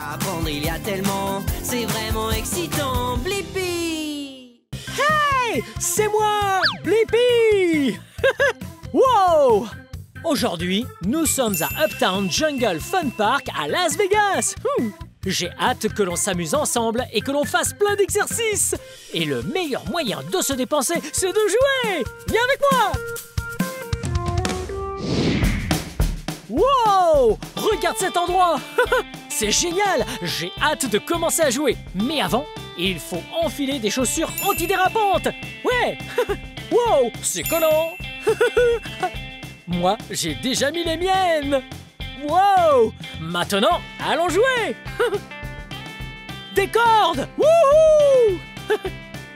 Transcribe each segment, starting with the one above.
Apprendre, il y a tellement, c'est vraiment excitant. Blippi! Hey! C'est moi, Blippi! Wow! Aujourd'hui, nous sommes à Uptown Jungle Fun Park à Las Vegas. J'ai hâte que l'on s'amuse ensemble et que l'on fasse plein d'exercices. Et le meilleur moyen de se dépenser, c'est de jouer. Viens avec moi! Wow! Regarde cet endroit! C'est génial! J'ai hâte de commencer à jouer. Mais avant, il faut enfiler des chaussures antidérapantes. Ouais! Wow! C'est collant! Moi, j'ai déjà mis les miennes! Wow! Maintenant, allons jouer! Des cordes! Wouhou!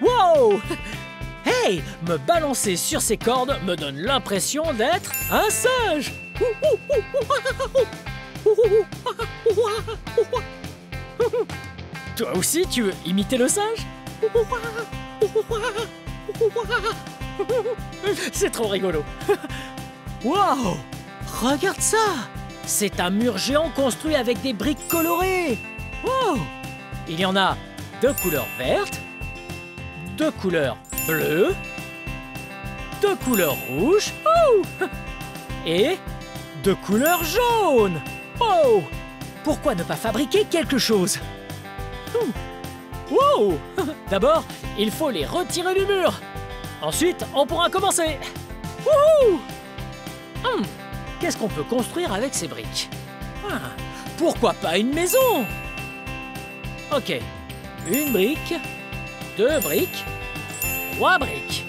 Wow! Hey! Me balancer sur ces cordes me donne l'impression d'être un singe! Toi aussi, tu veux imiter le singe? C'est trop rigolo! Wow! Regarde ça! C'est un mur géant construit avec des briques colorées! Wow! Il y en a de couleur verte, de couleur bleue, de couleur rouge, et de couleur jaune! Oh! Pourquoi ne pas fabriquer quelque chose? Wow! D'abord, il faut les retirer du mur. Ensuite, on pourra commencer. Wouhou! Qu'est-ce qu'on peut construire avec ces briques? Pourquoi pas une maison? Ok, une brique, deux briques, trois briques.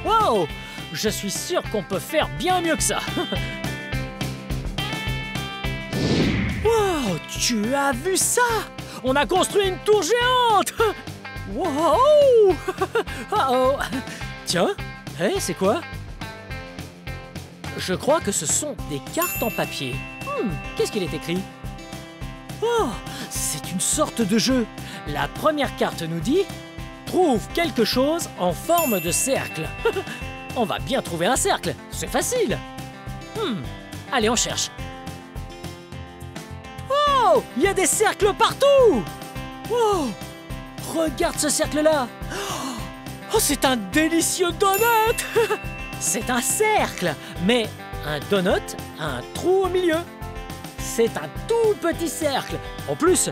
Wow! Je suis sûr qu'on peut faire bien mieux que ça. Wow! Tu as vu ça? On a construit une tour géante! Wow! Oh! Tiens, hey, c'est quoi? Je crois que ce sont des cartes en papier. Qu'est-ce qu'il est écrit? Oh! C'est une sorte de jeu. La première carte nous dit « Trouve quelque chose en forme de cercle. » On va bien trouver un cercle, c'est facile. Allez, on cherche. Oh! Il y a des cercles partout! Oh! Regarde ce cercle-là! Oh, c'est un délicieux donut! C'est un cercle, mais un donut a un trou au milieu. C'est un tout petit cercle. En plus,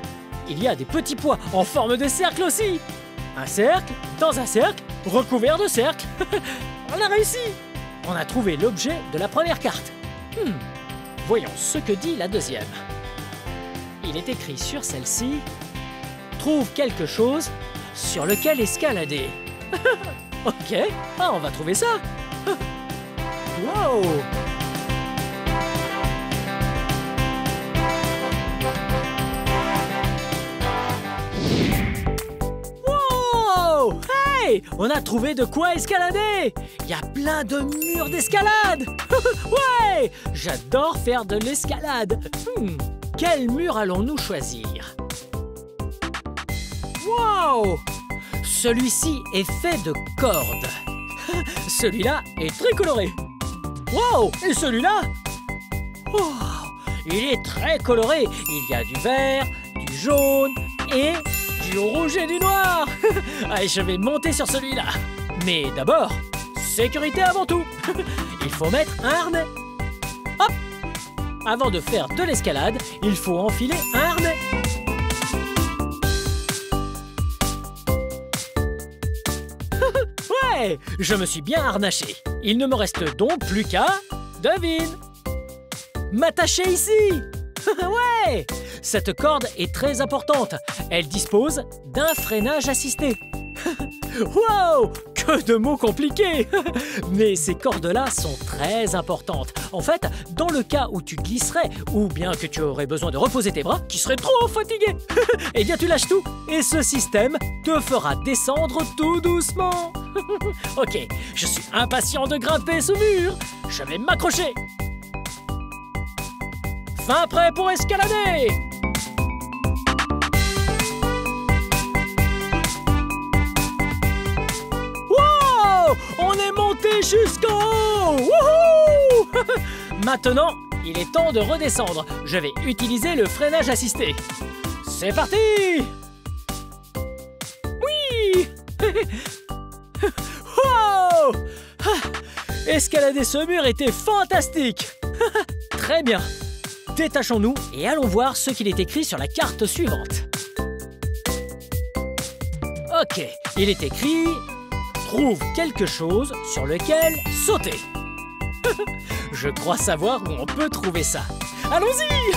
il y a des petits pois en forme de cercle aussi. Un cercle dans un cercle, recouvert de cercles. On a réussi! On a trouvé l'objet de la première carte. Voyons ce que dit la deuxième. Il est écrit sur celle-ci « Trouve quelque chose sur lequel escalader. » Ok, on va trouver ça. Wow! Wow! Hey! On a trouvé de quoi escalader! Il y a plein de murs d'escalade! Ouais! J'adore faire de l'escalade! Quel mur allons-nous choisir? Wow! Celui-ci est fait de cordes. Celui-là est très coloré. Wow! Et celui-là? Wow! Il est très coloré. Il y a du vert, du jaune et du rouge et du noir. Allez, je vais monter sur celui-là. Mais d'abord, sécurité avant tout. Il faut mettre un harnais. Hop! Avant de faire de l'escalade, il faut enfiler un harnais. Ouais! Je me suis bien harnaché. Il ne me reste donc plus qu'à... Devine! M'attacher ici! Ouais! Cette corde est très importante. Elle dispose d'un freinage assisté. Wow! Que de mots compliqués! Mais ces cordes-là sont très importantes. En fait, dans le cas où tu glisserais, ou bien que tu aurais besoin de reposer tes bras, qui seraient trop fatigués, eh bien tu lâches tout, et ce système te fera descendre tout doucement. Ok, je suis impatient de grimper ce mur. Je vais m'accrocher. Fin prêt pour escalader! On est monté jusqu'en haut! Wouhou! Maintenant, il est temps de redescendre. Je vais utiliser le freinage assisté. C'est parti! Oui! Wow! Escalader ce mur était fantastique! Très bien. Détachons-nous et allons voir ce qu'il est écrit sur la carte suivante. Ok, il est écrit « Trouve quelque chose sur lequel sauter ». Je crois savoir où on peut trouver ça. Allons-y!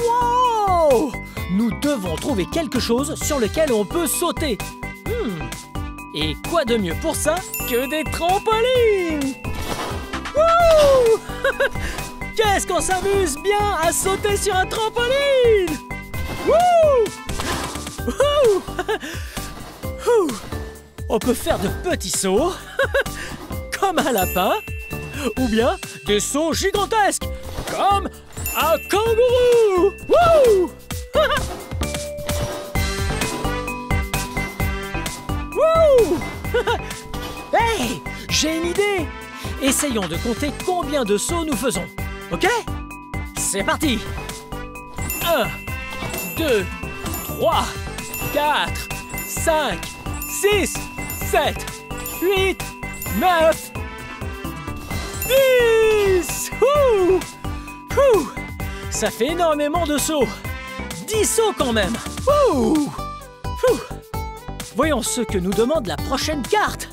Wow! Nous devons trouver quelque chose sur lequel on peut sauter. Et quoi de mieux pour ça que des trampolines? Wouh! Qu'est-ce qu'on s'amuse bien à sauter sur un trampoline! Wouh! Wouh! Wouh! On peut faire de petits sauts, comme un lapin, ou bien des sauts gigantesques, comme un kangourou! Wouh! Wouh! Hey! J'ai une idée! Essayons de compter combien de sauts nous faisons, ok? C'est parti! 1, 2, 3, 4, 5, 6, 7, 8, 9, 10! Ouh! Ouh! Ça fait énormément de sauts! 10 sauts quand même! Ouh! Ouh! Voyons ce que nous demande la prochaine carte!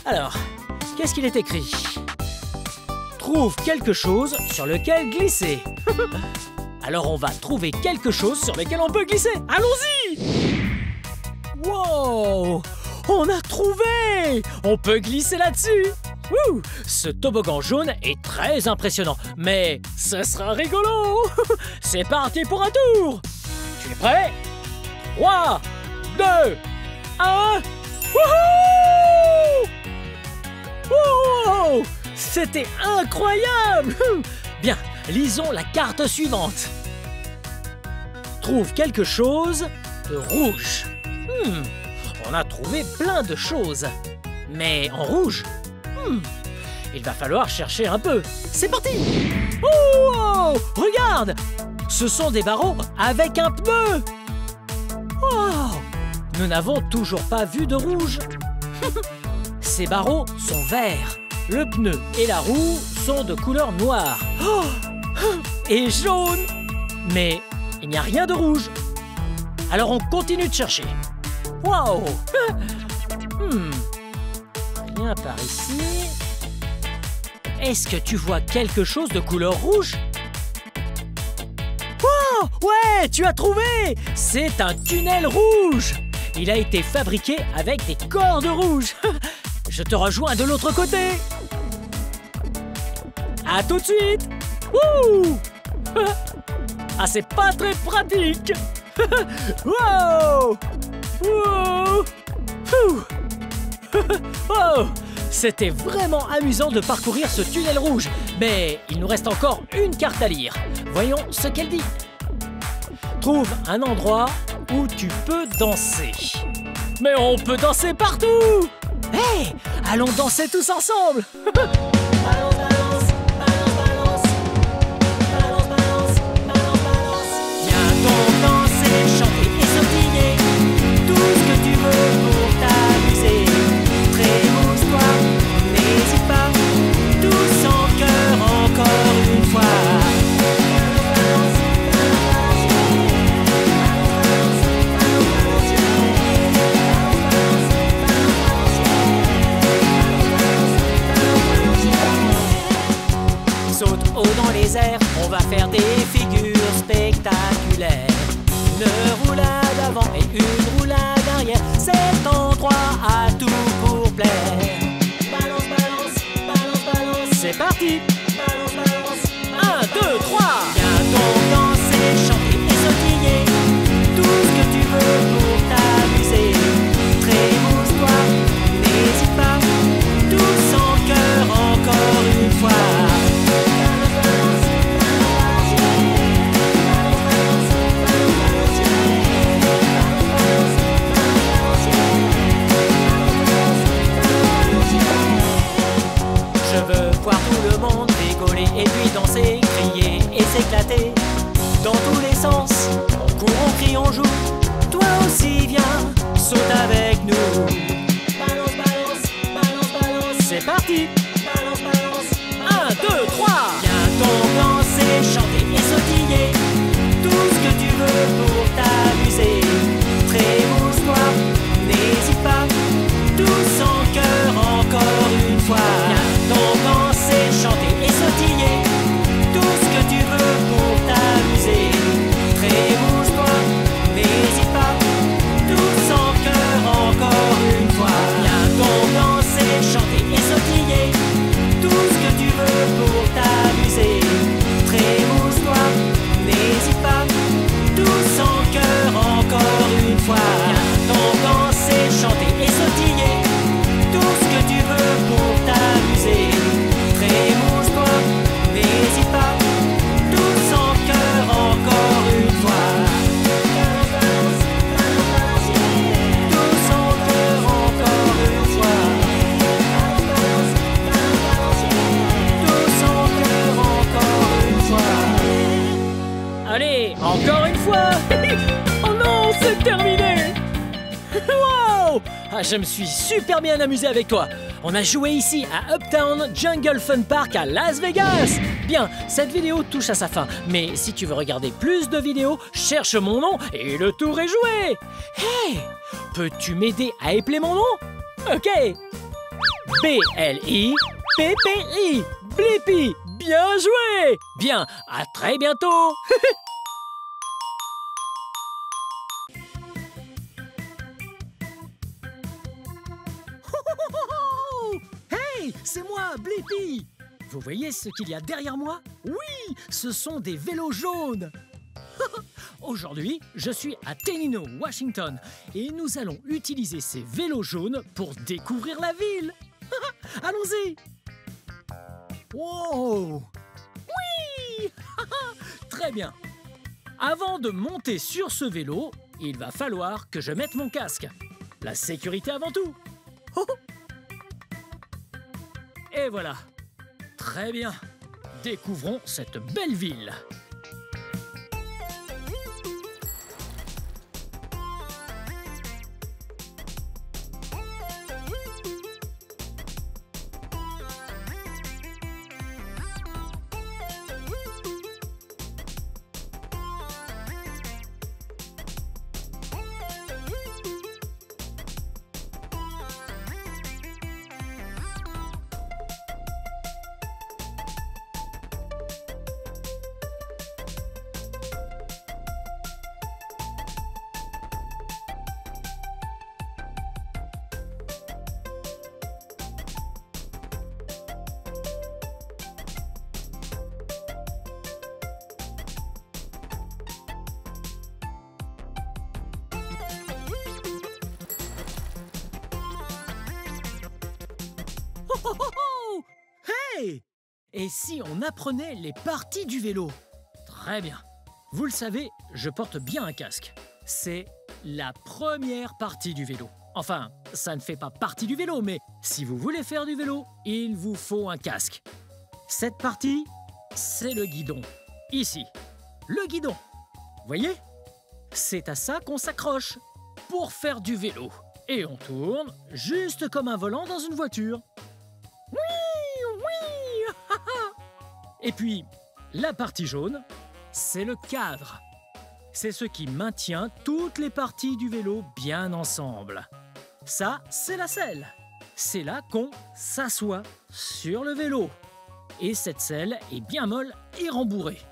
Alors, qu'est-ce qu'il est écrit? Trouve quelque chose sur lequel glisser. Alors on va trouver quelque chose sur lequel on peut glisser. Allons-y! Wow! On a trouvé! On peut glisser là-dessus. Wouh! Ce toboggan jaune est très impressionnant, mais ce sera rigolo! C'est parti pour un tour! Tu es prêt? 3, 2, 1... Wouhou! Wow! C'était incroyable! Bien, lisons la carte suivante. Trouve quelque chose de rouge. On a trouvé plein de choses. Mais en rouge, il va falloir chercher un peu. C'est parti! Oh! Regarde! Ce sont des barreaux avec un pneu! Oh! Nous n'avons toujours pas vu de rouge. Ces barreaux sont verts. Le pneu et la roue sont de couleur noire. Oh! Et jaune! Mais il n'y a rien de rouge. Alors on continue de chercher. Wow! Rien par ici. Est-ce que tu vois quelque chose de couleur rouge? Wow! Ouais, tu as trouvé! C'est un tunnel rouge! Il a été fabriqué avec des cordes rouges. Je te rejoins de l'autre côté. À tout de suite. Wouh! Ah, c'est pas très pratique. Wow! Wow! Oh! C'était vraiment amusant de parcourir ce tunnel rouge. Mais il nous reste encore une carte à lire. Voyons ce qu'elle dit. Trouve un endroit où tu peux danser. Mais on peut danser partout! Hey! Allons danser tous ensemble! Balance, balance, balance, balance. Balance, balance, balance, balance. Viens donc danser, chanter et sautiller. Tout ce que tu veux pour t'amuser. Trémousse-toi, n'hésite pas. Tous en cœur encore une fois. Saute haut dans les airs, on va faire des figures spectaculaires. Une roulade avant et une roulade arrière, cet endroit a tout pour plaire. Balance, balance, balance, balance. C'est parti. Balance, balance. 1, 2, 3. Viens donc danser, chanter et sautiller. Tout ce que tu veux pour t'amuser. Trémousse-toi, n'hésite pas. Tous en cœur encore une fois. Allez, encore une fois. Oh non, c'est terminé. Wow! Ah, je me suis super bien amusé avec toi. On a joué ici à Uptown Jungle Fun Park à Las Vegas. Bien, cette vidéo touche à sa fin. Mais si tu veux regarder plus de vidéos, cherche mon nom et le tour est joué. Hey! Peux-tu m'aider à épeler mon nom? Ok. B-L-I-P-P-I. Blippi. Bien joué. Bien, à très bientôt. Hey, c'est moi, Blippi. Vous voyez ce qu'il y a derrière moi? Oui, ce sont des vélos jaunes. Aujourd'hui, je suis à Tenino, Washington, et nous allons utiliser ces vélos jaunes pour découvrir la ville. Allons-y. Wow. Oui. Très bien. Avant de monter sur ce vélo, il va falloir que je mette mon casque. La sécurité avant tout. Et voilà. Très bien. Découvrons cette belle ville. Hey! Et si on apprenait les parties du vélo? Très bien. Vous le savez, je porte bien un casque. C'est la première partie du vélo. Enfin, ça ne fait pas partie du vélo, mais si vous voulez faire du vélo, il vous faut un casque. Cette partie, c'est le guidon. Ici, le guidon. Voyez? C'est à ça qu'on s'accroche pour faire du vélo. Et on tourne juste comme un volant dans une voiture. Oui, oui. Et puis, la partie jaune, c'est le cadre. C'est ce qui maintient toutes les parties du vélo bien ensemble. Ça, c'est la selle. C'est là qu'on s'assoit sur le vélo. Et cette selle est bien molle et rembourrée,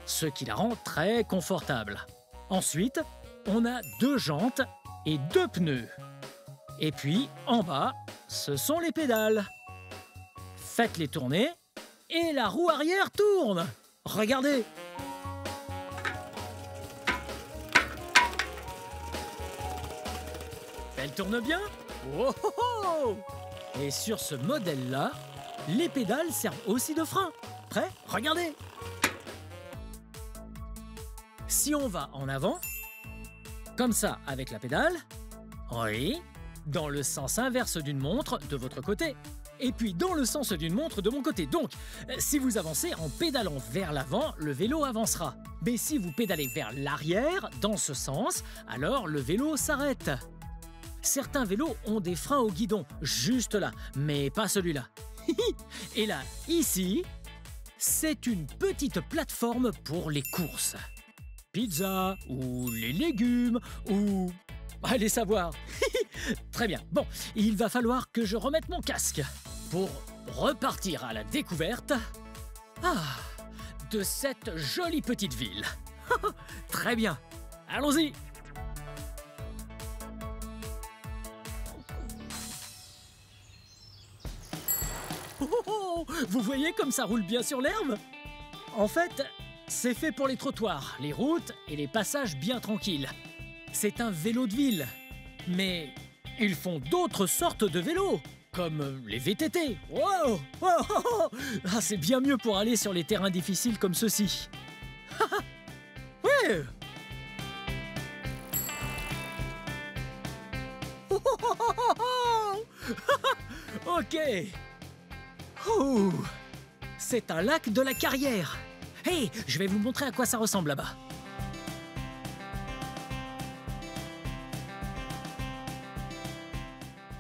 ce qui la rend très confortable. Ensuite, on a 2 jantes et 2 pneus. Et puis, en bas, ce sont les pédales. Faites-les tourner et la roue arrière tourne. Regardez. Elle tourne bien. Oh, oh, oh. Et sur ce modèle-là, les pédales servent aussi de frein. Prêt? Regardez. Si on va en avant, comme ça avec la pédale, oui, dans le sens inverse d'une montre de votre côté, et puis dans le sens d'une montre de mon côté. Donc, si vous avancez en pédalant vers l'avant, le vélo avancera. Mais si vous pédalez vers l'arrière, dans ce sens, alors le vélo s'arrête. Certains vélos ont des freins au guidon, juste là, mais pas celui-là. Et là, ici, c'est une petite plateforme pour les courses. Pizza, ou les légumes, ou... allez savoir. Très bien. Bon, il va falloir que je remette mon casque pour repartir à la découverte de cette jolie petite ville. Très bien. Allons-y. Vous voyez comme ça roule bien sur l'herbe? En fait, c'est fait pour les trottoirs, les routes et les passages bien tranquilles. C'est un vélo de ville. Mais ils font d'autres sortes de vélos, comme les VTT. Wow! Oh, ah, c'est bien mieux pour aller sur les terrains difficiles comme ceux-ci. Ouais! Ok. C'est un lac de la Carrière. Hey, je vais vous montrer à quoi ça ressemble là-bas.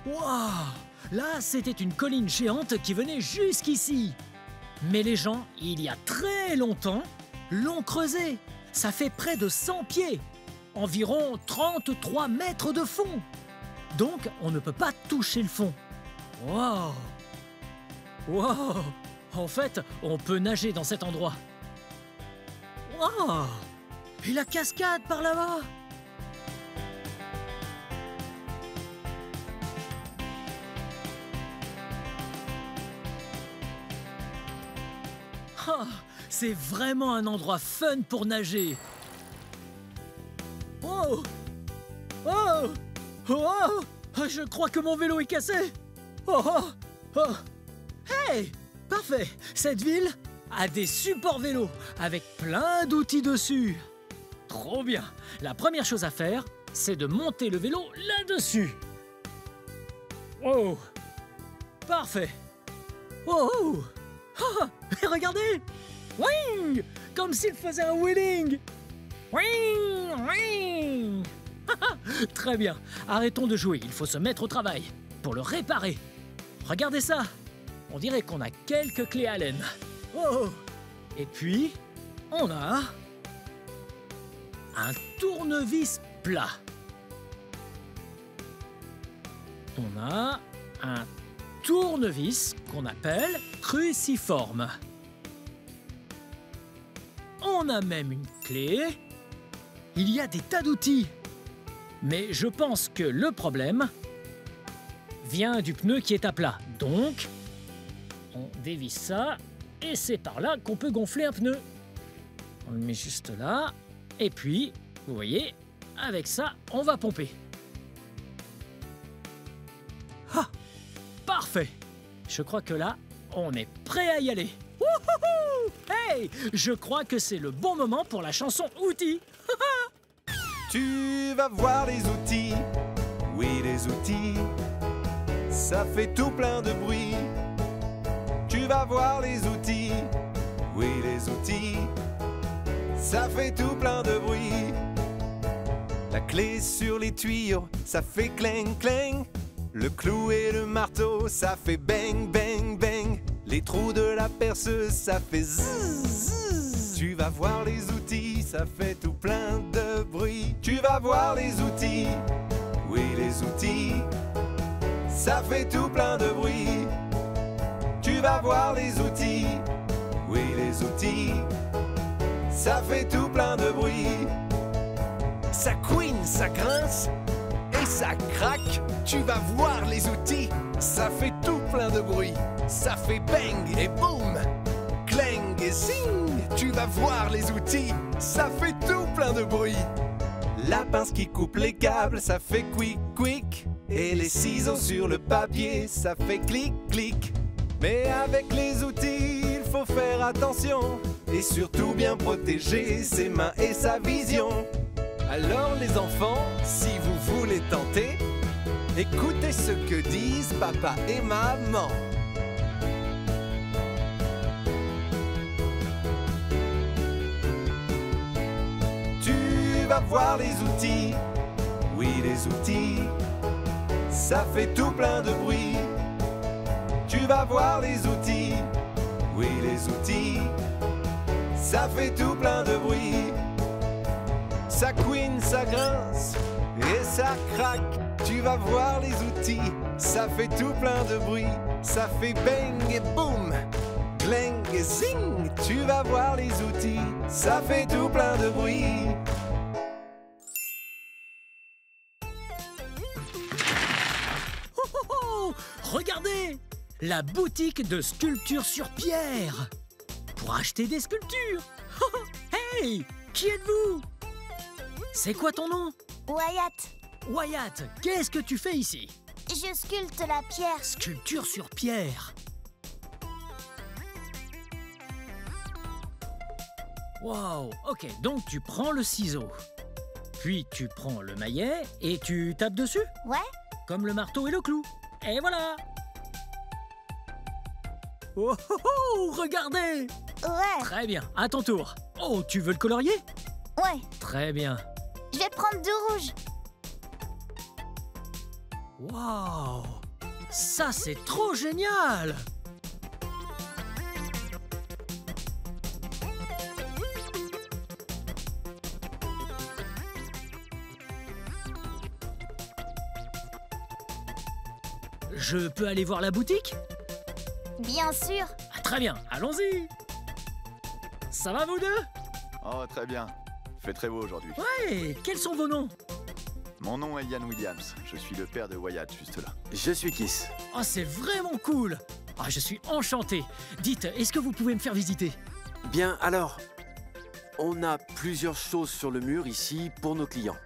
Waouh! Là, c'était une colline géante qui venait jusqu'ici. Mais les gens, il y a très longtemps, l'ont creusé. Ça fait près de 100 pieds. Environ 33 mètres de fond. Donc, on ne peut pas toucher le fond. Waouh! Waouh! En fait, on peut nager dans cet endroit. Waouh! Et la cascade par là-bas! Oh, c'est vraiment un endroit fun pour nager. Oh! Oh! Oh! Je crois que mon vélo est cassé. Oh! Oh! Oh! Hey! Parfait! Cette ville a des supports vélos avec plein d'outils dessus. Trop bien! La première chose à faire, c'est de monter le vélo là-dessus. Oh! Parfait! Oh! Ah, et regardez! Wing! Comme s'il faisait un wheeling! Wing! Wing! Très bien, arrêtons de jouer, il faut se mettre au travail pour le réparer. Regardez ça! On dirait qu'on a quelques clés Allen. Oh! Et puis, on a un tournevis plat. On a un tournevis qu'on appelle cruciforme. On a même une clé. Il y a des tas d'outils. Mais je pense que le problème vient du pneu qui est à plat. Donc, on dévisse ça et c'est par là qu'on peut gonfler un pneu. On le met juste là. Et puis, vous voyez, avec ça, on va pomper. Ah! Parfait! Je crois que là, on est prêt à y aller. Wouhou! Hey! Je crois que c'est le bon moment pour la chanson Outils. Tu vas voir les outils, oui les outils, ça fait tout plein de bruit. Tu vas voir les outils, oui les outils, ça fait tout plein de bruit. La clé sur les tuyaux, ça fait cling cling. Le clou et le marteau, ça fait bang bang bang. Les trous de la perceuse, ça fait zzz zzz. Tu vas voir les outils, ça fait tout plein de bruit. Tu vas voir les outils, oui les outils, ça fait tout plein de bruit. Tu vas voir les outils, oui les outils, ça fait tout plein de bruit. Ça couine, ça grince et ça craque. Tu vas voir les outils, ça fait tout plein de bruit. Ça fait bang et boum, clang et zing. Tu vas voir les outils, ça fait tout plein de bruit. La pince qui coupe les câbles, ça fait quick quick. Et les ciseaux sur le papier, ça fait clic clic. Mais avec les outils, il faut faire attention et surtout bien protéger ses mains et sa vision. Alors les enfants, si vous voulez tenter, écoutez ce que disent papa et maman. Tu vas voir les outils, oui les outils, ça fait tout plein de bruit. Tu vas voir les outils, oui les outils, ça fait tout plein de bruit. Ça couine, ça grince et ça craque. Tu vas voir les outils, ça fait tout plein de bruit. Ça fait bang et boum, clang et zing. Tu vas voir les outils, ça fait tout plein de bruit. Oh, oh, oh! Regardez! La boutique de sculpture sur pierre. Pour acheter des sculptures. Hey! Qui êtes-vous? C'est quoi ton nom? Wyatt, Wyatt, qu'est-ce que tu fais ici? je sculpte la pierre. Sculpture sur pierre. Wow, ok, donc tu prends le ciseau. Puis tu prends le maillet et tu tapes dessus, Ouais, comme le marteau et le clou. Et voilà! Oh, oh, oh, regardez! Ouais, Très bien, à ton tour. Oh, tu veux le colorier? ouais. Très bien. Je vais prendre du rouge. Waouh! Ça, c'est trop génial! Je peux aller voir la boutique? Bien sûr. Ah, très bien, allons-y! Ça va vous deux? Oh, très bien. Fait très beau aujourd'hui. Ouais, quels sont vos noms? Mon nom est Ian Williams. Je suis le père de Wyatt, juste là. Je suis Kiss. Oh, c'est vraiment cool! Ah, je suis enchanté. Dites, est-ce que vous pouvez me faire visiter? Bien, alors, on a plusieurs choses sur le mur ici pour nos clients.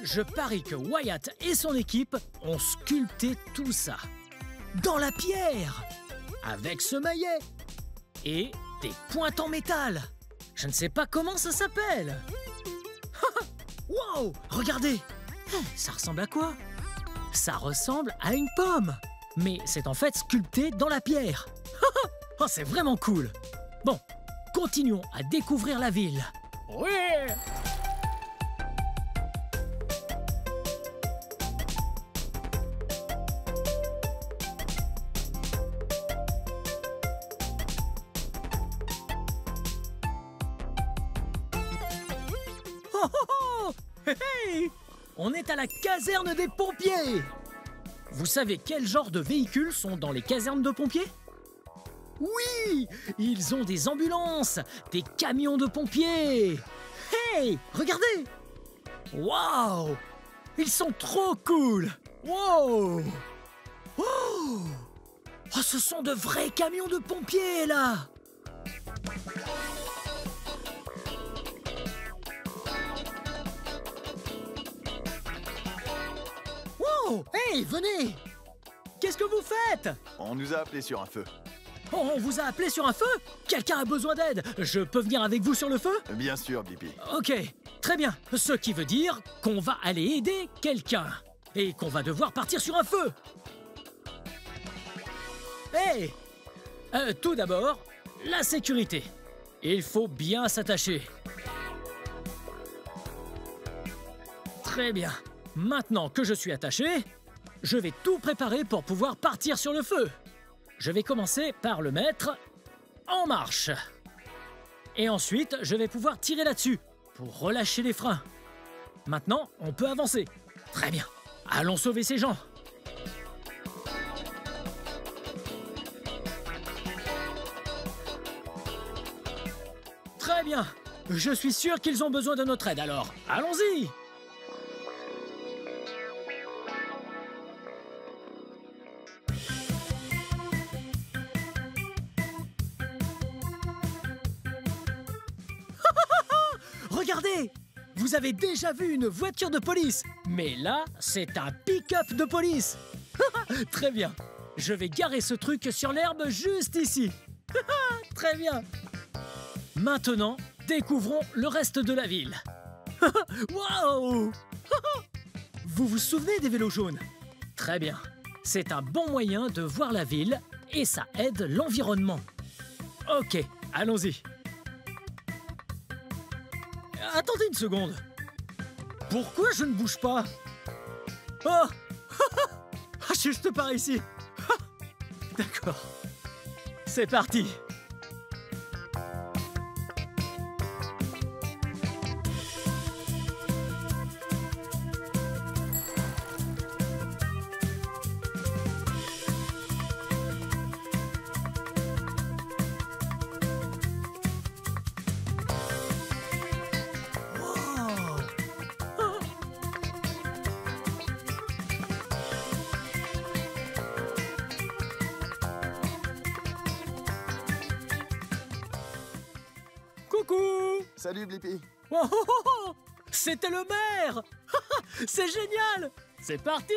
Je parie que Wyatt et son équipe ont sculpté tout ça. Dans la pierre! Avec ce maillet! Et des pointes en métal! Je ne sais pas comment ça s'appelle! Wow! Regardez! Ça ressemble à quoi? Ça ressemble à une pomme! Mais c'est en fait sculpté dans la pierre! Oh, c'est vraiment cool! Bon, continuons à découvrir la ville. Ouais! Oh, oh, oh! Hey! On est à la caserne des pompiers! Vous savez quel genre de véhicules sont dans les casernes de pompiers? Oui! Ils ont des ambulances, des camions de pompiers! Hey! Regardez! Waouh! Ils sont trop cool! Wow! Oh! Oh, ce sont de vrais camions de pompiers, là! Wow! Hey, venez! Qu'est-ce que vous faites? On nous a appelés sur un feu. Oh, on vous a appelé sur un feu? Quelqu'un a besoin d'aide? Je peux venir avec vous sur le feu? Bien sûr, Blippi. Ok, très bien. Ce qui veut dire qu'on va aller aider quelqu'un. Et qu'on va devoir partir sur un feu. Hey! Tout d'abord, la sécurité. Il faut bien s'attacher. Très bien. Maintenant que je suis attaché, je vais tout préparer pour pouvoir partir sur le feu. Je vais commencer par le mettre en marche. Et ensuite, je vais pouvoir tirer là-dessus pour relâcher les freins. Maintenant, on peut avancer. Très bien. Allons sauver ces gens. Très bien. Je suis sûr qu'ils ont besoin de notre aide, alors allons-y. Regardez! Vous avez déjà vu une voiture de police, mais là, c'est un pick-up de police. Très bien. Je vais garer ce truc sur l'herbe juste ici. Très bien. Maintenant, découvrons le reste de la ville. Waouh! Vous vous souvenez des vélos jaunes? Très bien. C'est un bon moyen de voir la ville et ça aide l'environnement. Ok, allons-y. Attendez une seconde. Pourquoi je ne bouge pas? Oh! Juste par ici. D'accord. C'est parti. Coucou! Salut, Blippi. Oh, oh, oh, oh! C'était le maire! C'est génial! C'est parti!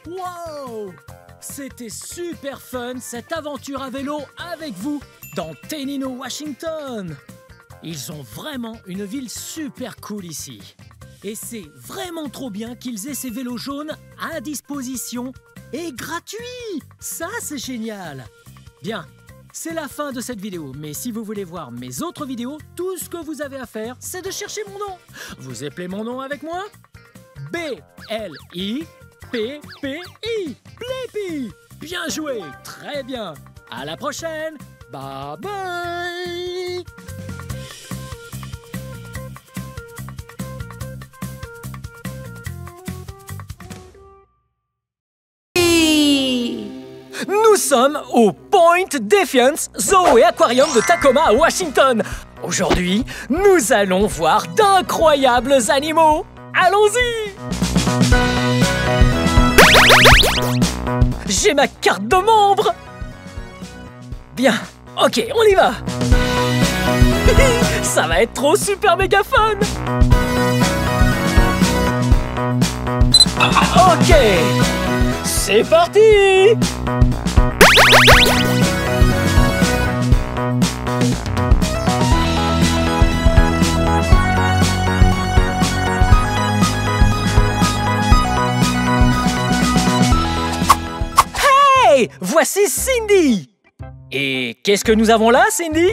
Wow! C'était super fun cette aventure à vélo avec vous dans Tenino, Washington! Ils ont vraiment une ville super cool ici. Et c'est vraiment trop bien qu'ils aient ces vélos jaunes à disposition et gratuits. Ça, c'est génial. Bien, c'est la fin de cette vidéo. Mais si vous voulez voir mes autres vidéos, tout ce que vous avez à faire, c'est de chercher mon nom. Vous appelez mon nom avec moi? B-L-I-P-P-I. Blippi. Bien joué, très bien. À la prochaine. Bye bye. Nous sommes au Point Defiance Zoo et Aquarium de Tacoma à Washington. Aujourd'hui, nous allons voir d'incroyables animaux. Allons-y! J'ai ma carte de membre. Bien, ok, on y va. Ça va être trop super méga fun. Ok, c'est parti. Hey, voici Cindy. Et qu'est-ce que nous avons là, Cindy?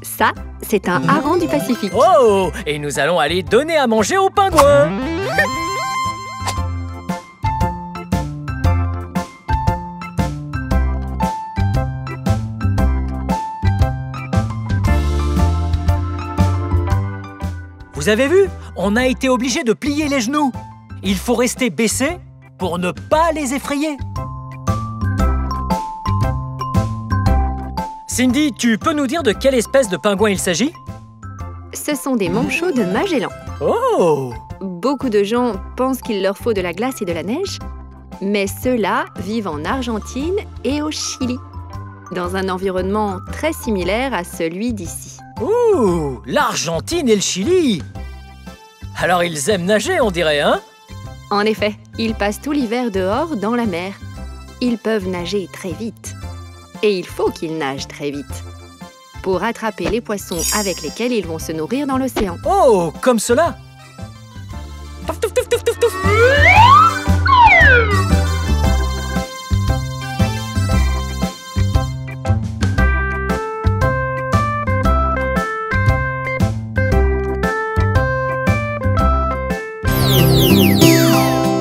Ça, c'est un hareng du Pacifique. Oh, et nous allons aller donner à manger aux pingouins. Vous avez vu? On a été obligé de plier les genoux. Il faut rester baissé pour ne pas les effrayer. Cindy, tu peux nous dire de quelle espèce de pingouin il s'agit? Ce sont des manchots de Magellan. Oh! Beaucoup de gens pensent qu'il leur faut de la glace et de la neige, mais ceux-là vivent en Argentine et au Chili, dans un environnement très similaire à celui d'ici. Ouh! L'Argentine et le Chili! Alors ils aiment nager, on dirait, hein? En effet, ils passent tout l'hiver dehors dans la mer. Ils peuvent nager très vite. Et il faut qu'ils nagent très vite pour attraper les poissons avec lesquels ils vont se nourrir dans l'océan. Oh, comme cela! Touf, touf, touf, touf, touf, touf.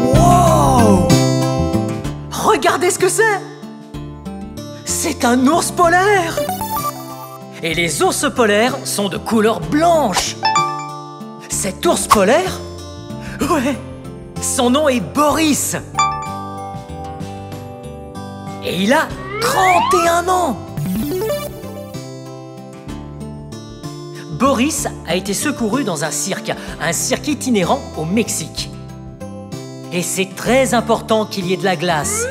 Wow! Regardez ce que c'est! C'est un ours polaire! Et les ours polaires sont de couleur blanche! Cet ours polaire? Ouais! Son nom est Boris! Et il a 31 ans! Boris a été secouru dans un cirque itinérant au Mexique. Et c'est très important qu'il y ait de la glace.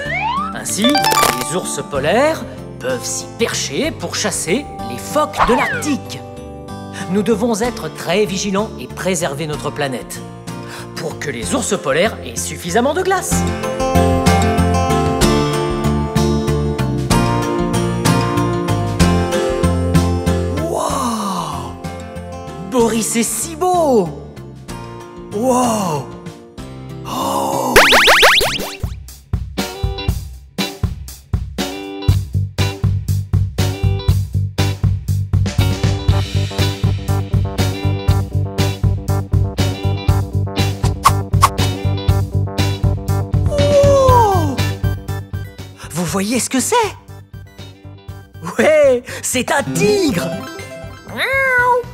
Ainsi, les ours polaires peuvent s'y percher pour chasser les phoques de l'Arctique. Nous devons être très vigilants et préserver notre planète pour que les ours polaires aient suffisamment de glace. Wow! Boris est si beau! Wow! Oh! Vous voyez ce que c'est? Ouais, c'est un tigre!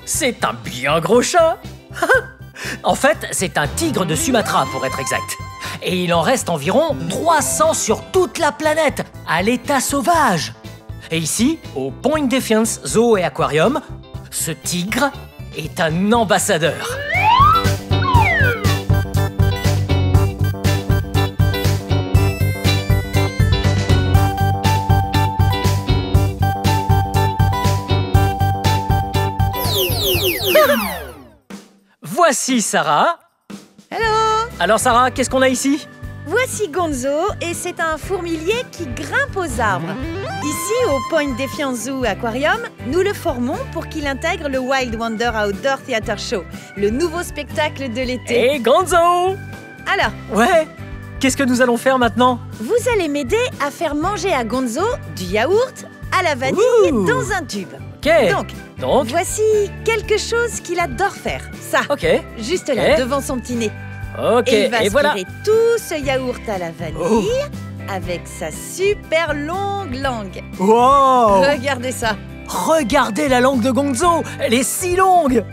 C'est un bien gros chat! En fait, c'est un tigre de Sumatra, pour être exact. Et il en reste environ 300 sur toute la planète, à l'état sauvage. Et ici, au Point Defiance Zoo et Aquarium, ce tigre est un ambassadeur. Voici Sarah. Hello! Alors Sarah, qu'est-ce qu'on a ici? Voici Gonzo et c'est un fourmilier qui grimpe aux arbres. Ici, au Point Defiance Zoo Aquarium, nous le formons pour qu'il intègre le Wild Wonder Outdoor Theater Show, le nouveau spectacle de l'été. Hé, Gonzo! Alors, Ouais? Qu'est-ce que nous allons faire maintenant? vous allez m'aider à faire manger à Gonzo du yaourt à la vanille Ouh. dans un tube. Ok. Donc, voici quelque chose qu'il adore faire. Ça, Ok. juste là, Ok. devant son petit nez. Ok. Et il va Et voilà. aspirer tout ce yaourt à la vanille avec sa super longue langue. Wow! Regardez ça. Regardez la langue de Gonzo! Elle est si longue!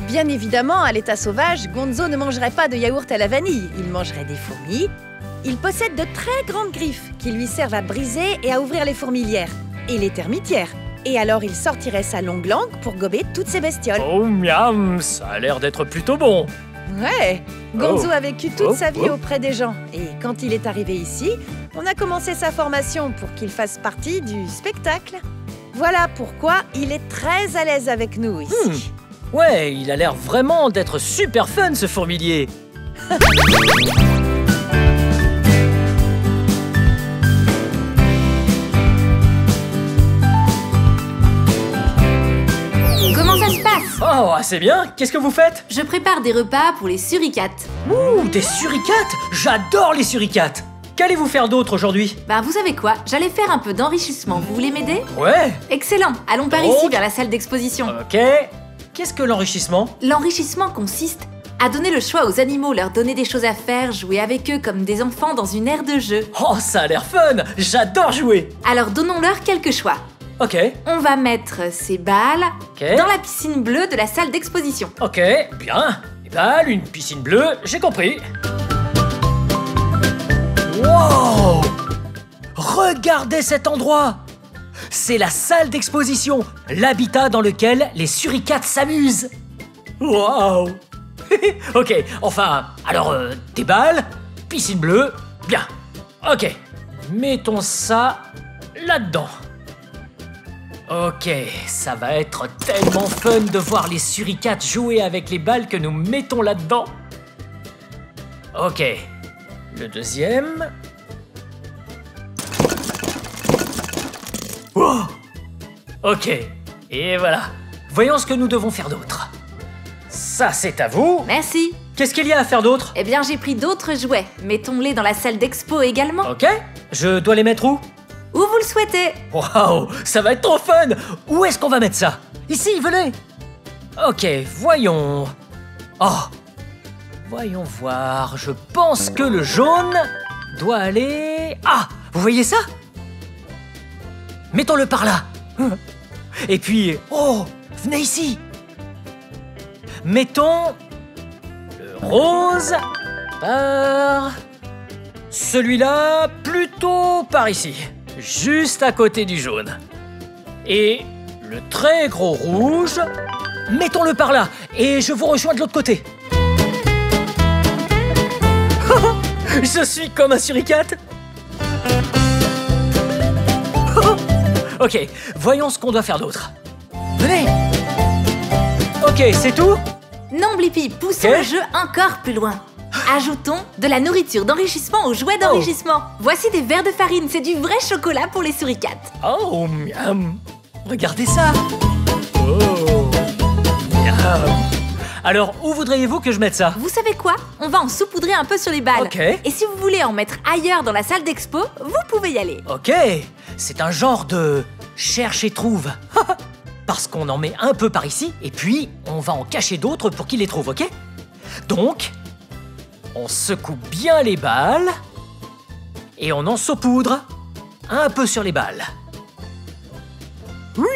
Bien évidemment, à l'état sauvage, Gonzo ne mangerait pas de yaourt à la vanille. Il mangerait des fourmis. Il possède de très grandes griffes qui lui servent à briser et à ouvrir les fourmilières et les termitières. Et alors, il sortirait sa longue langue pour gober toutes ces bestioles. Oh miam! Ça a l'air d'être plutôt bon. Ouais, Gonzo Oh. a vécu toute Oh, sa vie oh. auprès des gens. Et quand il est arrivé ici, on a commencé sa formation pour qu'il fasse partie du spectacle. Voilà pourquoi il est très à l'aise avec nous ici. Ouais, il a l'air vraiment d'être super fun ce fourmilier. Comment ça se passe? Oh, c'est bien. Qu'est-ce que vous faites? Je prépare des repas pour les suricates. Ouh, des suricates! J'adore les suricates! Qu'allez-vous faire d'autre aujourd'hui? Bah vous savez quoi? J'allais faire un peu d'enrichissement, vous voulez m'aider? Ouais. Excellent, allons par Donc ici vers la salle d'exposition. Ok. Qu'est-ce que l'enrichissement? L'enrichissement consiste à donner le choix aux animaux, leur donner des choses à faire, jouer avec eux comme des enfants dans une aire de jeu. Oh, ça a l'air fun! J'adore jouer! Alors donnons-leur quelques choix. Ok. On va mettre ces balles Ok. dans la piscine bleue de la salle d'exposition. Ok, bien. Des balles, une piscine bleue, j'ai compris. Wow! Regardez cet endroit! C'est la salle d'exposition, l'habitat dans lequel les suricates s'amusent. Wow! Ok, enfin, alors, des balles, piscine bleue, bien. Ok, mettons ça là-dedans. Ok, ça va être tellement fun de voir les suricates jouer avec les balles que nous mettons là-dedans. Ok, le deuxième. Wow. Ok, et voilà. Voyons ce que nous devons faire d'autre. Ça, c'est à vous. Merci. Qu'est-ce qu'il y a à faire d'autre? Eh bien, j'ai pris d'autres jouets. Mettons-les dans la salle d'expo également. Ok, je dois les mettre où? Où vous le souhaitez. Waouh, ça va être trop fun! Où est-ce qu'on va mettre ça? Ici, venez! Ok, voyons. Oh! Voyons voir, je pense que le jaune doit aller... Ah! Vous voyez ça? Mettons-le par là. Et puis... Oh! Venez ici! Mettons... le rose par... celui-là plutôt par ici. Juste à côté du jaune. Et le très gros rouge, mettons-le par là, et je vous rejoins de l'autre côté. Je suis comme un suricate. Ok, voyons ce qu'on doit faire d'autre. Venez. Ok, c'est tout? Non, Blippi, poussons Ok. le jeu encore plus loin. Ajoutons de la nourriture d'enrichissement aux jouets d'enrichissement. Voici des verres de farine, c'est du vrai chocolat pour les suricates. Oh, miam. Regardez ça. Oh, miam. Alors, où voudriez-vous que je mette ça? Vous savez quoi? On va en saupoudrer un peu sur les balles. Ok. Et si vous voulez en mettre ailleurs dans la salle d'expo, vous pouvez y aller. Ok, c'est un genre de cherche et trouve. Parce qu'on en met un peu par ici, et puis on va en cacher d'autres pour qu'ils les trouvent, ok? Donc, on secoue bien les balles, et on en saupoudre un peu sur les balles. Oui!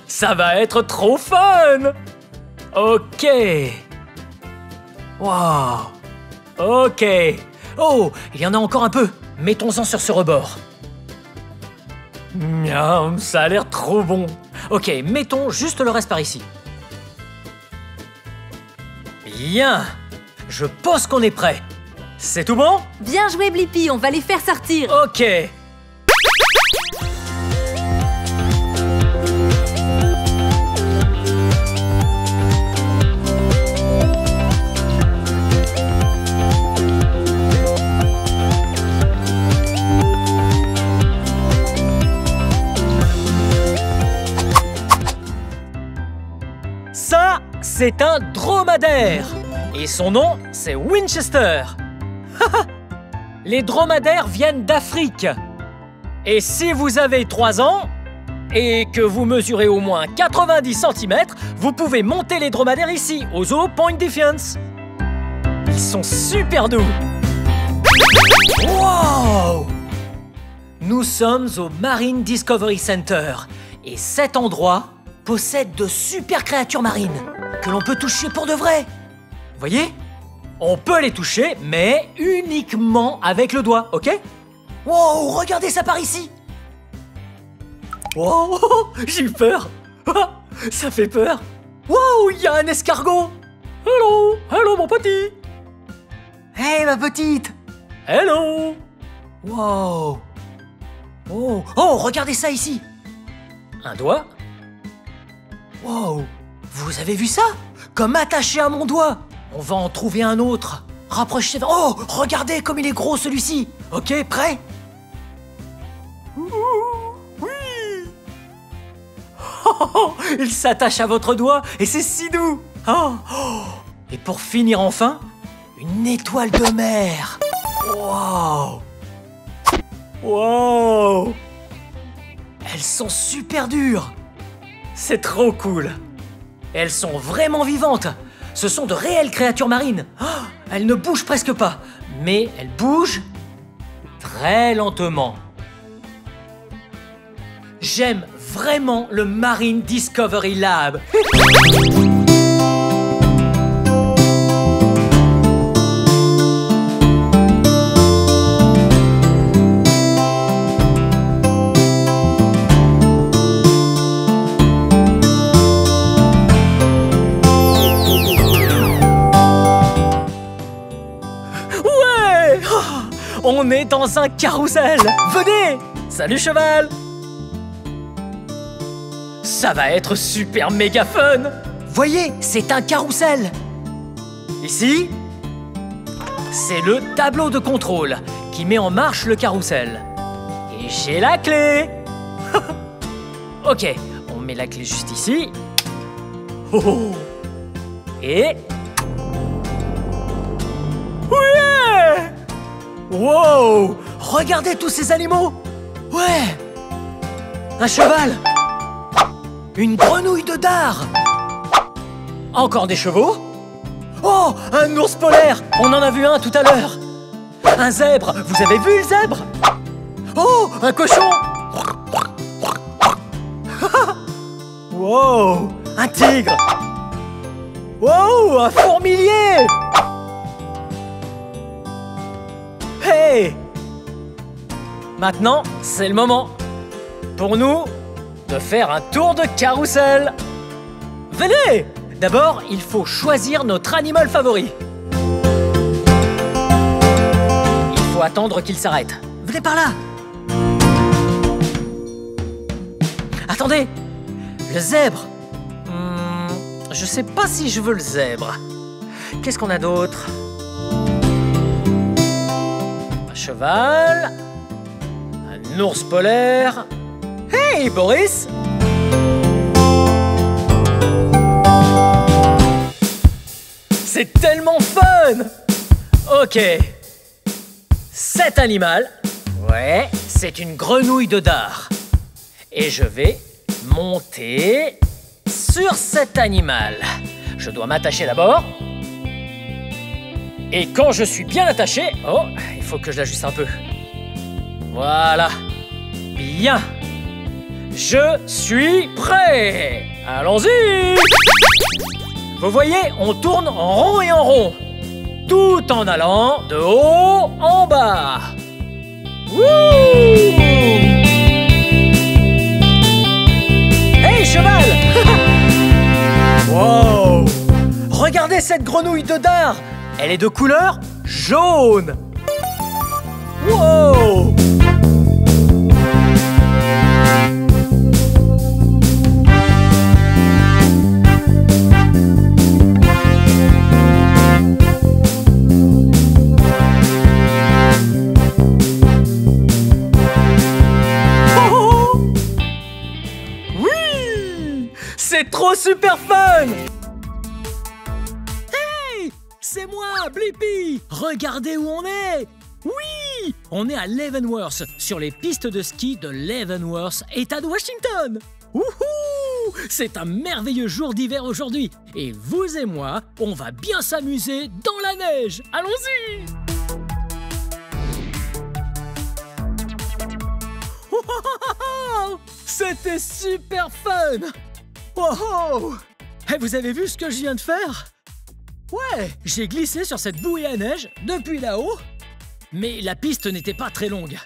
Ça va être trop fun! Ok. Wow. Ok. Oh, il y en a encore un peu. Mettons-en sur ce rebord. Miam, ça a l'air trop bon. Ok, mettons juste le reste par ici. Bien. Je pense qu'on est prêt. C'est tout bon? Bien joué, Blippi, on va les faire sortir. Ok. c'est un dromadaire. Et son nom, c'est Winchester. Les dromadaires viennent d'Afrique. Et si vous avez 3 ans et que vous mesurez au moins 90 cm, vous pouvez monter les dromadaires ici, au zoo Point Defiance. Ils sont super doux. Wow! Nous sommes au Marine Discovery Center. Et cet endroit possède de super créatures marines que l'on peut toucher pour de vrai. Vous voyez? On peut les toucher, mais uniquement avec le doigt, ok? Wow, regardez ça par ici! Wow, j'ai eu peur! Ça fait peur! Wow, il y a un escargot! Hello! Hello, mon petit! Hey, ma petite! Hello! Wow! Oh, oh, regardez ça ici! Un doigt? Wow! Vous avez vu ça? Comme attaché à mon doigt! On va en trouver un autre! Rapprochez... Oh! Regardez comme il est gros celui-ci! Ok, prêt? Oui! Oh, il s'attache à votre doigt et c'est si doux! Oh, oh. Et pour finir enfin, une étoile de mer! Wow! Wow! Elles sont super dures! C'est trop cool! Elles sont vraiment vivantes! Ce sont de réelles créatures marines! Oh, elles ne bougent presque pas, mais elles bougent très lentement. J'aime vraiment le Marine Discovery Lab! On est dans un carrousel! Venez! Salut cheval! Ça va être super méga fun! Voyez, c'est un carrousel! Ici, c'est le tableau de contrôle qui met en marche le carrousel. Et j'ai la clé! Ok, on met la clé juste ici. Oh, oh. Et... Ouais! Wow! Regardez tous ces animaux! Ouais! Un cheval! Une grenouille de dard! Encore des chevaux? Oh! Un ours polaire! On en a vu un tout à l'heure! Un zèbre! Vous avez vu le zèbre? Oh! Un cochon! Wow! Un tigre! Wow! Un fourmilier! Hey! Maintenant, c'est le moment pour nous de faire un tour de carrousel. Venez! D'abord, il faut choisir notre animal favori. Il faut attendre qu'il s'arrête. Venez par là! Attendez! Le zèbre! Je sais pas si je veux le zèbre. Qu'est-ce qu'on a d'autre? Cheval, un ours polaire. Hey Boris! C'est tellement fun! Ok. Cet animal, ouais, c'est une grenouille de dard. Et je vais monter sur cet animal. Je dois m'attacher d'abord. Et quand je suis bien attaché... Oh, il faut que je l'ajuste un peu. Voilà. Bien. Je suis prêt. Allons-y. Vous voyez, on tourne en rond et en rond. Tout en allant de haut en bas. Wouh! Hey, cheval! Wow! Regardez cette grenouille de dard! Elle est de couleur jaune. Wow! Oh! Oui! C'est trop super fun! c'est moi, Blippi! Regardez où on est! Oui! On est à Leavenworth, sur les pistes de ski de Leavenworth, État de Washington! Wouhou! C'est un merveilleux jour d'hiver aujourd'hui. Et vous et moi, on va bien s'amuser dans la neige. Allons-y! C'était super fun! Wow! Et vous avez vu ce que je viens de faire? Ouais, j'ai glissé sur cette bouée à neige depuis là-haut. Mais la piste n'était pas très longue.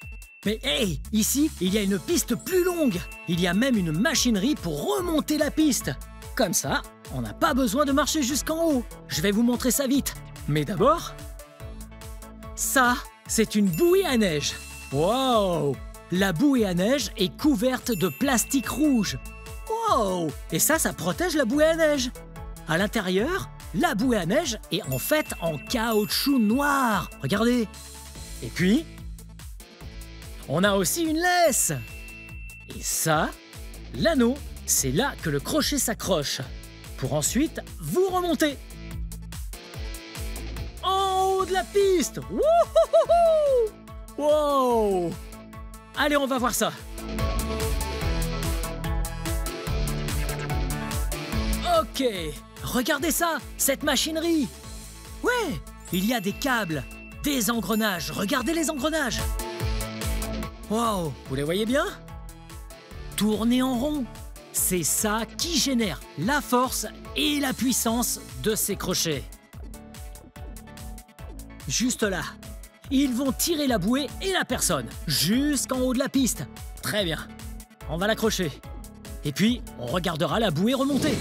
Mais hey, ici, il y a une piste plus longue. Il y a même une machinerie pour remonter la piste. Comme ça, on n'a pas besoin de marcher jusqu'en haut. Je vais vous montrer ça vite. Mais d'abord, ça, c'est une bouée à neige. Wow! La bouée à neige est couverte de plastique rouge. Wow! Et ça protège la bouée à neige. À l'intérieur, la bouée à neige est en fait en caoutchouc noir. Regardez. Et puis, on a aussi une laisse. Et ça, l'anneau, c'est là que le crochet s'accroche. Pour ensuite vous remonter. En haut de la piste. Wouhouhou! Wow! Allez, on va voir ça. Ok, regardez ça, cette machinerie. Ouais, il y a des câbles, des engrenages. Regardez les engrenages. Wow, vous les voyez bien? Tourner en rond. C'est ça qui génère la force et la puissance de ces crochets. Juste là. Ils vont tirer la bouée et la personne jusqu'en haut de la piste. Très bien. On va l'accrocher. Et puis, on regardera la bouée remonter.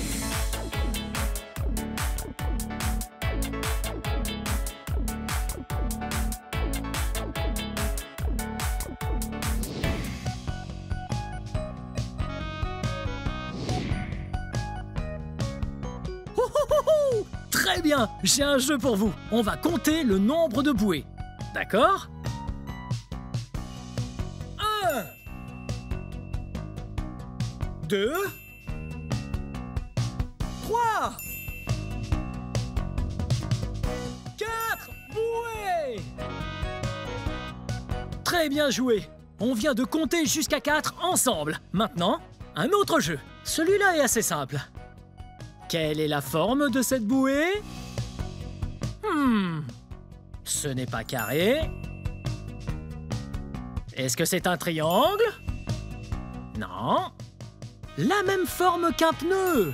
Très bien, j'ai un jeu pour vous. On va compter le nombre de bouées. D'accord? 1 2 3 4 bouées. Très bien joué. On vient de compter jusqu'à 4 ensemble. Maintenant, un autre jeu. Celui-là est assez simple. Quelle est la forme de cette bouée? Ce n'est pas carré. Est-ce que c'est un triangle? Non. La même forme qu'un pneu.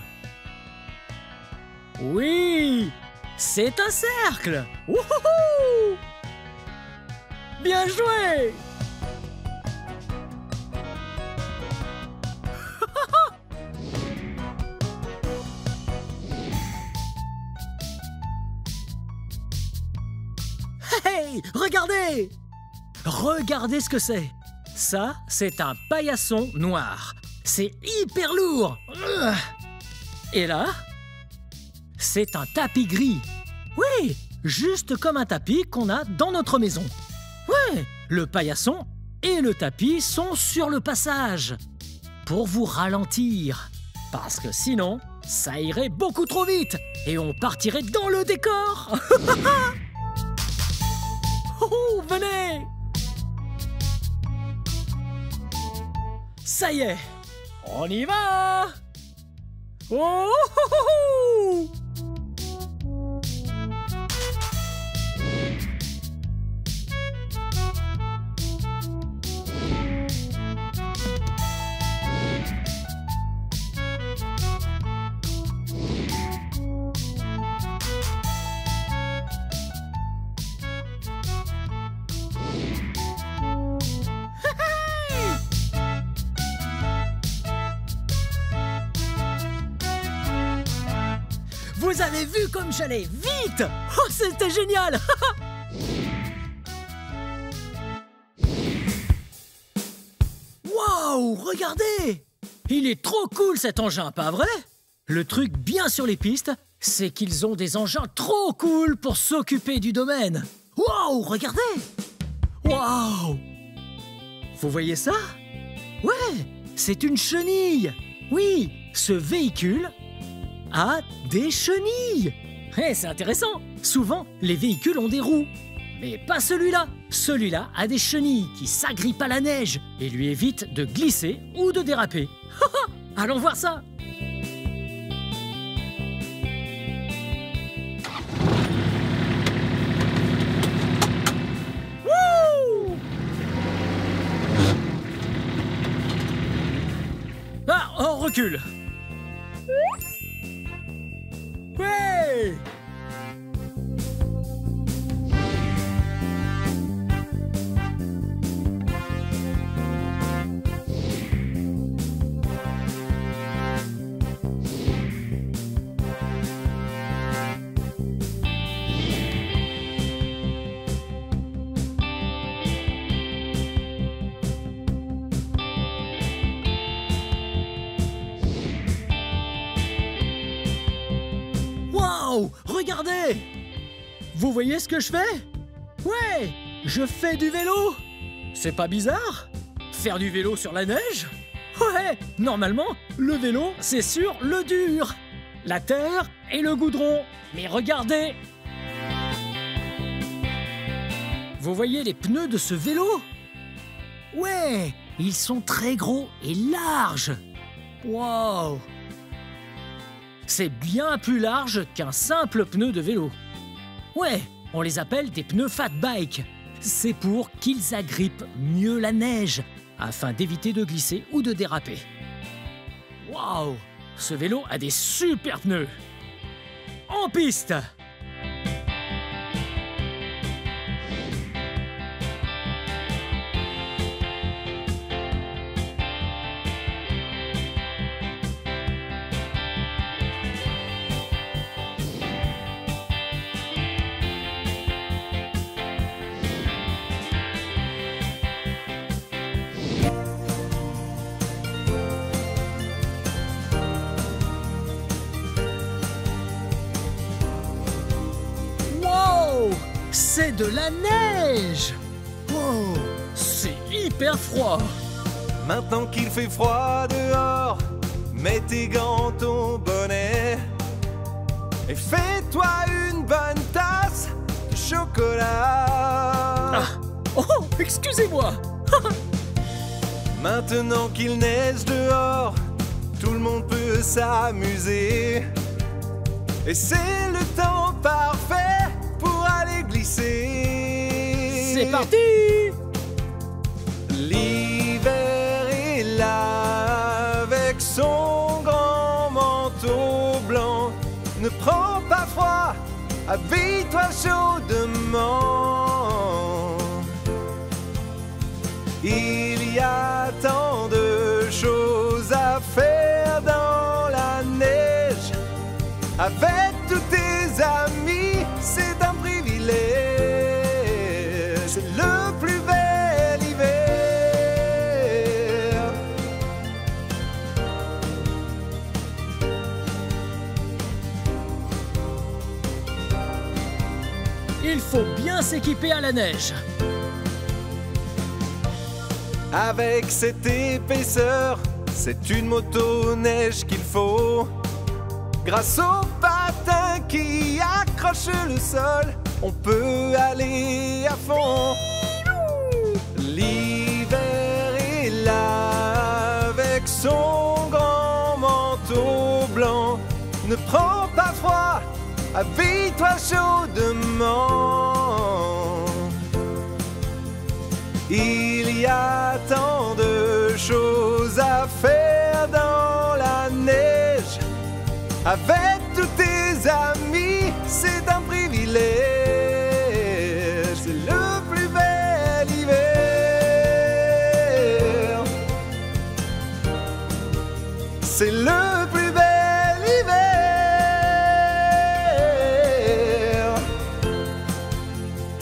Oui, c'est un cercle. Wouhou! Bien joué! Hey, regardez! Regardez ce que c'est. Ça, c'est un paillasson noir. C'est hyper lourd. Et là, c'est un tapis gris. Oui, juste comme un tapis qu'on a dans notre maison. Ouais, le paillasson et le tapis sont sur le passage pour vous ralentir. Parce que sinon, ça irait beaucoup trop vite et on partirait dans le décor. Oh, venez! Ça y est, on y va! Oh! Vous avez vu comme j'allais vite! Oh, c'était génial! Waouh, regardez! Il est trop cool cet engin, pas vrai? Le truc bien sur les pistes, c'est qu'ils ont des engins trop cool pour s'occuper du domaine. Waouh, regardez! Waouh! Vous voyez ça? Ouais, c'est une chenille! Oui, ce véhicule a des chenilles. Eh, c'est intéressant. Souvent, les véhicules ont des roues. Mais pas celui-là. Celui-là a des chenilles qui s'agrippent à la neige et lui évitent de glisser ou de déraper. Allons voir ça. Wouh! Ah, on recule. Ouais! Wow! Regardez! Vous voyez ce que je fais? Ouais! Je fais du vélo! C'est pas bizarre? Faire du vélo sur la neige? Ouais! Normalement, le vélo, c'est sur le dur! La terre et le goudron! Mais regardez! Vous voyez les pneus de ce vélo? Ouais! Ils sont très gros et larges! Wow! C'est bien plus large qu'un simple pneu de vélo. Ouais, on les appelle des pneus fat bike. C'est pour qu'ils agrippent mieux la neige, afin d'éviter de glisser ou de déraper. Waouh! Ce vélo a des super pneus! En piste! C'est de la neige! Wow! C'est hyper froid! Maintenant qu'il fait froid dehors, mets tes gants, ton bonnet et fais-toi une bonne tasse de chocolat. Ah! Oh! Excusez-moi! Maintenant qu'il neige dehors, tout le monde peut s'amuser. Et c'est le temps parfait pour aller glisser. C'est parti! L'hiver est là avec son grand manteau blanc. Ne prends pas froid, habille-toi chaudement. Il y a tant de choses à faire dans la neige. Avec tous tes amis, c'est un privilège. C'est le plus bel hiver. Il faut bien s'équiper à la neige. Avec cette épaisseur, c'est une motoneige qu'il faut. Grâce aux patins qui accrochent le sol, on peut aller à fond. L'hiver est là avec son grand manteau blanc. Ne prends pas froid, habille-toi chaudement. Il y a tant de choses à faire dans la neige. Avec tous tes amis, c'est un privilège. C'est le plus bel hiver. C'est le plus bel hiver.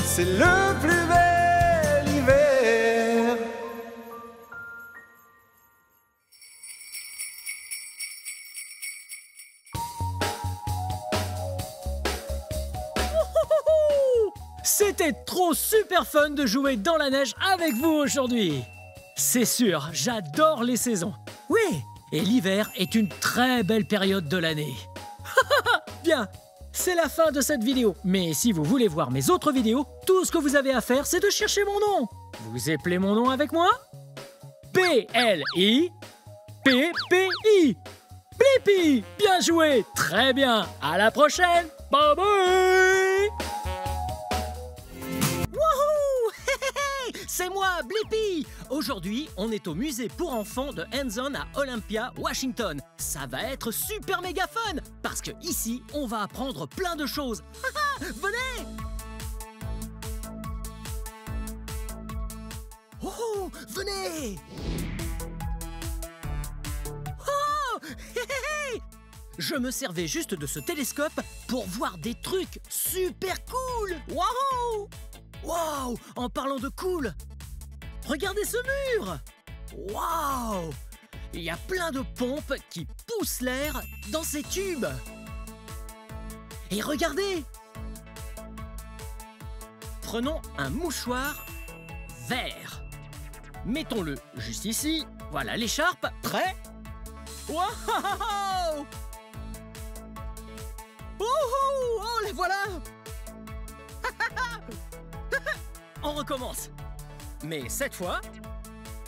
C'est le plus bel hiver. C'était trop super fun de jouer dans la neige avec vous aujourd'hui. C'est sûr, j'adore les saisons. Oui, et l'hiver est une très belle période de l'année. Bien, c'est la fin de cette vidéo. Mais si vous voulez voir mes autres vidéos, tout ce que vous avez à faire, c'est de chercher mon nom. Vous appelez mon nom avec moi? Blippi. Blippi, bien joué, très bien. À la prochaine. Bye bye. Wouhou! C'est moi, Blippi. Aujourd'hui, on est au musée pour enfants de Hands-On à Olympia, Washington. Ça va être super méga fun parce que ici, on va apprendre plein de choses. Venez! Oh, venez! Oh! Je me servais juste de ce télescope pour voir des trucs super cool! Waouh! Waouh! En parlant de cool, regardez ce mur! Waouh! Il y a plein de pompes qui poussent l'air dans ces tubes. Et regardez! Prenons un mouchoir vert. Mettons-le juste ici. Voilà l'écharpe. Prêt? Waouh! Oh, les voilà! On recommence. Mais cette fois,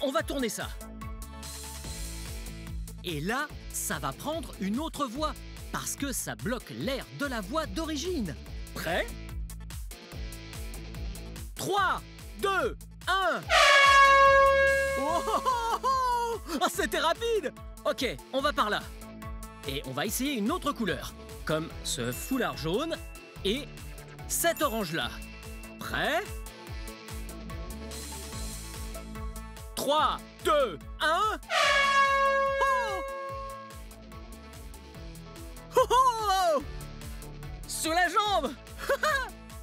on va tourner ça. Et là, ça va prendre une autre voie parce que ça bloque l'air de la voie d'origine. Prêt? 3, 2, 1. Oh, c'était rapide! Ok, on va par là. Et on va essayer une autre couleur, comme ce foulard jaune et cet orange-là. Prêt? 3, 2, 1. Oh! Oh, oh! Sous la jambe.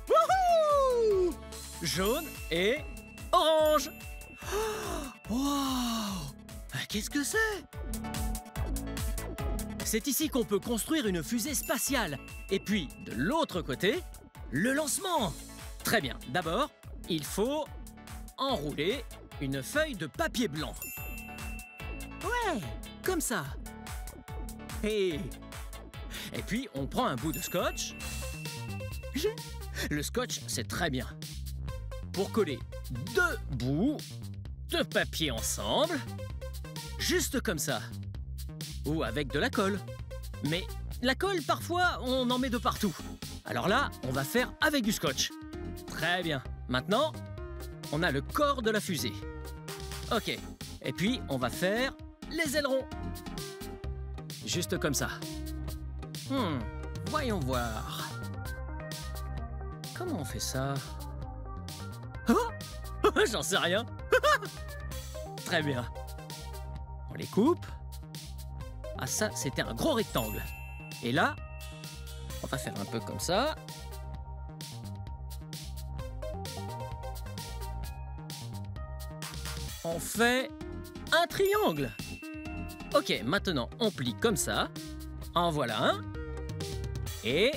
Wouhou! Jaune et orange. Wow! Qu'est-ce que c'est? C'est ici qu'on peut construire une fusée spatiale. Et puis, de l'autre côté, le lancement. Très bien. D'abord, il faut enrouler une feuille de papier blanc. Ouais, comme ça. Et puis, on prend un bout de scotch. Le scotch, c'est très bien. Pour coller deux bouts de papier ensemble, juste comme ça. Ou avec de la colle. Mais la colle, parfois, on en met de partout. Alors là, on va faire avec du scotch. Très bien. Maintenant, on a le corps de la fusée. Ok. Et puis, on va faire les ailerons. Juste comme ça. Voyons voir. Comment on fait ça? Oh, j'en sais rien. Très bien. On les coupe. Ah, ça, c'était un gros rectangle. Et là, on va faire un peu comme ça. On fait un triangle. Ok, maintenant, on plie comme ça. En voilà un. Et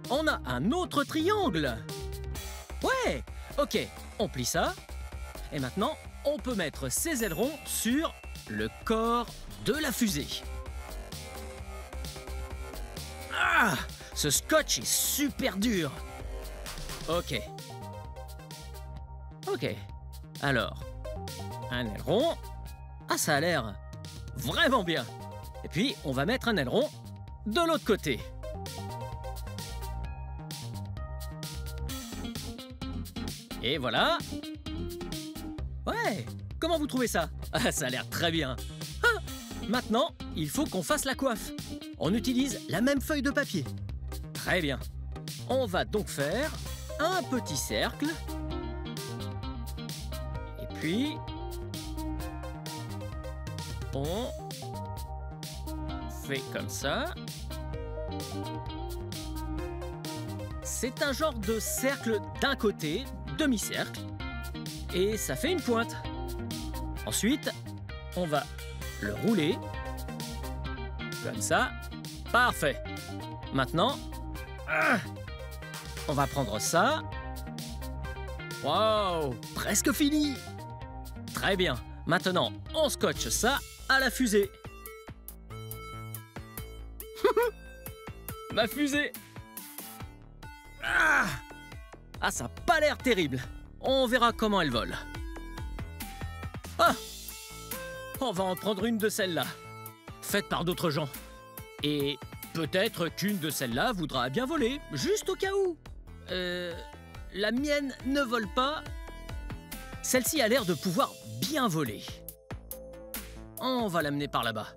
on a un autre triangle. Ouais, ok, on plie ça. Et maintenant, on peut mettre ces ailerons sur le corps de la fusée. Ah, ce scotch est super dur. Ok. Ok. Alors, un aileron. Ah, ça a l'air vraiment bien. Et puis, on va mettre un aileron de l'autre côté. Et voilà. Ouais, comment vous trouvez ça? Ah, ça a l'air très bien. Ah, maintenant, il faut qu'on fasse la coiffe. On utilise la même feuille de papier. Très bien. On va donc faire un petit cercle. Et puis, on fait comme ça. C'est un genre de cercle d'un côté, demi-cercle. Et ça fait une pointe. Ensuite, on va le rouler. Comme ça. Parfait. Maintenant, on va prendre ça. Waouh, presque fini. Très bien. Maintenant, on scotche ça à la fusée. Ma fusée. Ah, ça n'a pas l'air terrible. On verra comment elle vole. Ah, on va en prendre une de celles-là, faite par d'autres gens. Et peut-être qu'une de celles-là voudra bien voler, juste au cas où. La mienne ne vole pas. Celle-ci a l'air de pouvoir bien voler. On va l'amener par là-bas.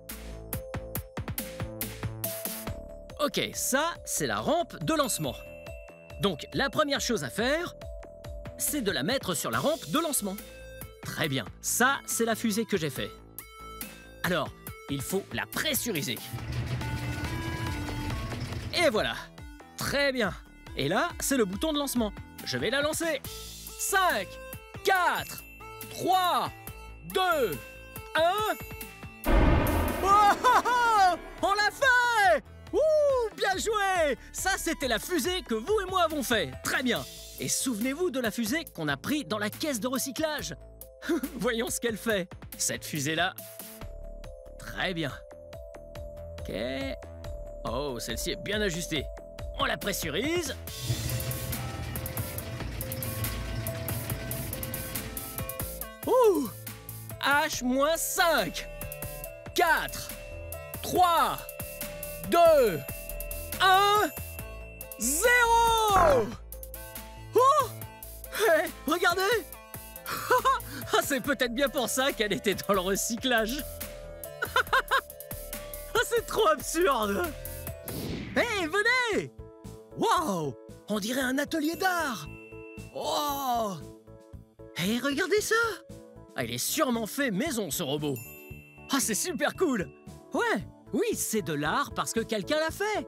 Ok, ça, c'est la rampe de lancement. Donc, la première chose à faire, c'est de la mettre sur la rampe de lancement. Très bien, ça, c'est la fusée que j'ai fait. Alors, il faut la pressuriser. Et voilà. Très bien. Et là, c'est le bouton de lancement. Je vais la lancer. 5, 4, 3, 2, 1... Oh, oh, oh, on l'a fait! Ouh, bien joué! Ça, c'était la fusée que vous et moi avons fait. Très bien. Et souvenez-vous de la fusée qu'on a pris dans la caisse de recyclage. Voyons ce qu'elle fait, cette fusée-là. Très bien. Ok. Oh, celle-ci est bien ajustée. On la pressurise. Ouh! H-5. 4, 3, 2, 1, 0! Oh! Hey, regardez! Ah, c'est peut-être bien pour ça qu'elle était dans le recyclage. Ah, c'est trop absurde! Hey, venez! Wow! On dirait un atelier d'art! Oh! Hey, regardez ça! Ah, il est sûrement fait maison, ce robot. Ah, c'est super cool! Ouais, oui, c'est de l'art parce que quelqu'un l'a fait.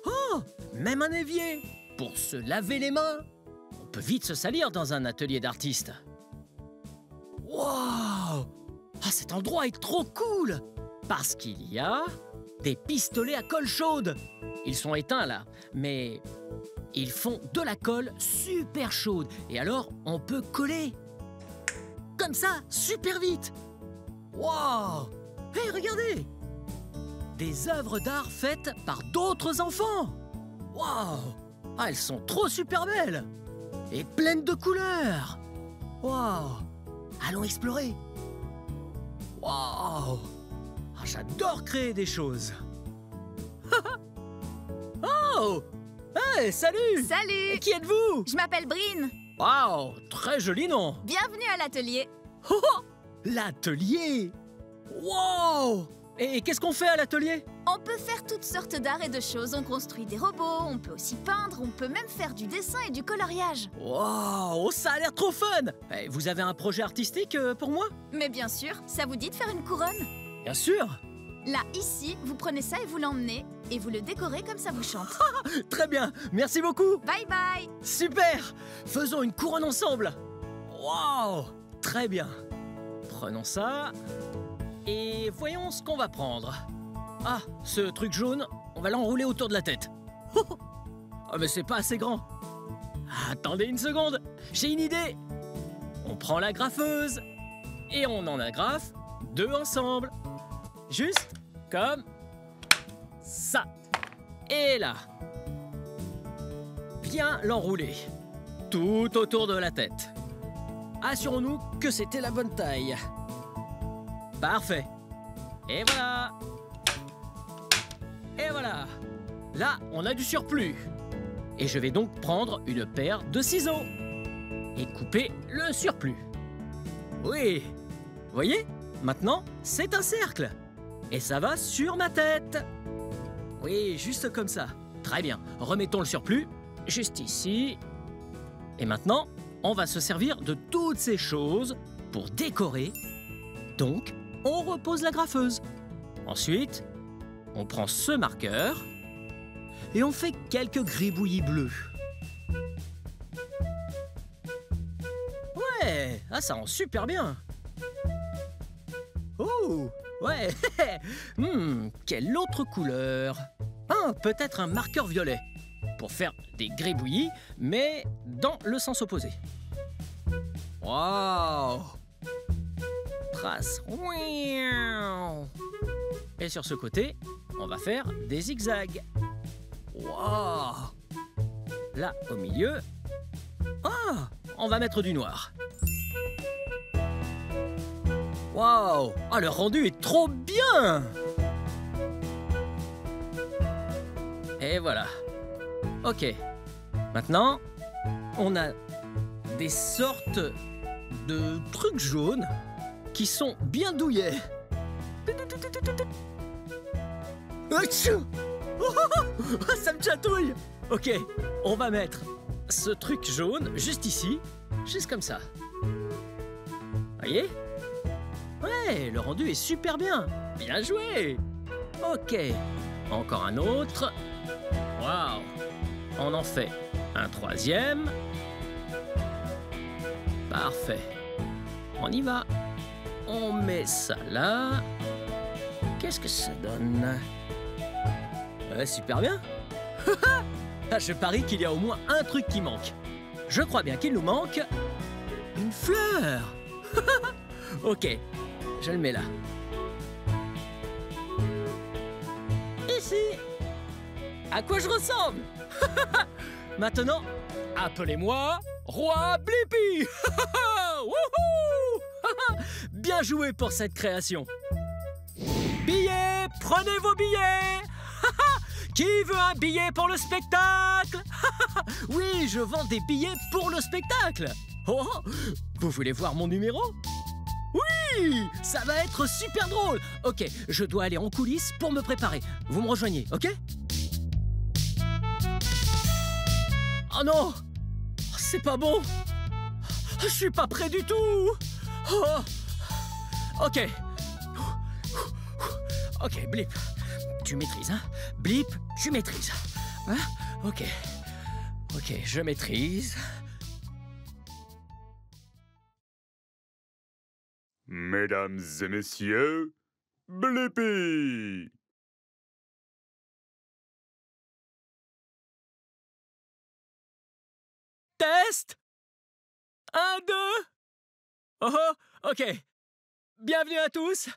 Oh, même un évier pour se laver les mains. On peut vite se salir dans un atelier d'artiste. Wow! Ah, cet endroit est trop cool parce qu'il y a des pistolets à colle chaude. Ils sont éteints là, mais ils font de la colle super chaude. Et alors, on peut coller. Comme ça, super vite. Wow! Hey, regardez! Des œuvres d'art faites par d'autres enfants. Wow! Ah, elles sont trop super belles et pleines de couleurs. Wow! Allons explorer. Wow! Ah, j'adore créer des choses. Oh! Hey, salut! Salut! Qui êtes-vous? Je m'appelle Brine. Wow! Très joli nom. Bienvenue à l'atelier. Oh! L'atelier! Wow! Et qu'est-ce qu'on fait à l'atelier? On peut faire toutes sortes d'arts et de choses. On construit des robots, on peut aussi peindre, on peut même faire du dessin et du coloriage. Wow! Ça a l'air trop fun! Eh, vous avez un projet artistique pour moi? Mais bien sûr, ça vous dit de faire une couronne? Bien sûr! Là, ici, vous prenez ça et vous l'emmenez, et vous le décorez comme ça vous chante. Très bien! Merci beaucoup! Bye bye! Super! Faisons une couronne ensemble! Wow! Très bien! Prenons ça... Et voyons ce qu'on va prendre. Ah, ce truc jaune, on va l'enrouler autour de la tête. Oh, mais c'est pas assez grand. Attendez une seconde, j'ai une idée. On prend la graffeuse et on en agrafe deux ensemble. Juste comme ça. Et là. Bien l'enrouler. Tout autour de la tête. Assurons-nous que c'était la bonne taille. Parfait. Et voilà. Et voilà. Là, on a du surplus. Et je vais donc prendre une paire de ciseaux et couper le surplus. Oui. Voyez? Maintenant, c'est un cercle. Et ça va sur ma tête. Oui, juste comme ça. Très bien. Remettons le surplus juste ici. Et maintenant, on va se servir de toutes ces choses pour décorer. Donc, on repose la graffeuse. Ensuite, on prend ce marqueur et on fait quelques gribouillis bleus. Ouais, ah, ça rend super bien. Oh, ouais. Quelle autre couleur? Ah, peut-être un marqueur violet pour faire des gribouillis, mais dans le sens opposé. Waouh! Trace. Et sur ce côté, on va faire des zigzags. Waouh! Là, au milieu. Ah! On va mettre du noir. Waouh! Ah, le rendu est trop bien! Et voilà. Ok. Maintenant, on a des sortes de trucs jaunes qui sont bien douillets. Achou! Oh, ça me chatouille! Ok, on va mettre ce truc jaune juste ici, juste comme ça. Voyez? Ouais, le rendu est super bien. Bien joué! Ok, encore un autre. Waouh! On en fait un troisième. Parfait. On y va. On met ça là. Qu'est-ce que ça donne? Ouais, super bien. Je parie qu'il y a au moins un truc qui manque. Je crois bien qu'il nous manque une fleur. Ok, je le mets là. Ici. À quoi je ressemble? Maintenant, appelez-moi Roi Blippi. Wouhou! Bien joué pour cette création. Billets, prenez vos billets. Qui veut un billet pour le spectacle? Oui, je vends des billets pour le spectacle. Oh, vous voulez voir mon numéro? Oui, ça va être super drôle. Ok, je dois aller en coulisses pour me préparer. Vous me rejoignez, ok? Oh non! C'est pas bon! Je suis pas prêt du tout! Oh. Ok. Ok, Blip. Tu maîtrises, hein? Blip, tu maîtrises. Hein? Ok. Ok, je maîtrise. Mesdames et messieurs, Blippi! Test! 1, 2. Oh, ok. Bienvenue à tous.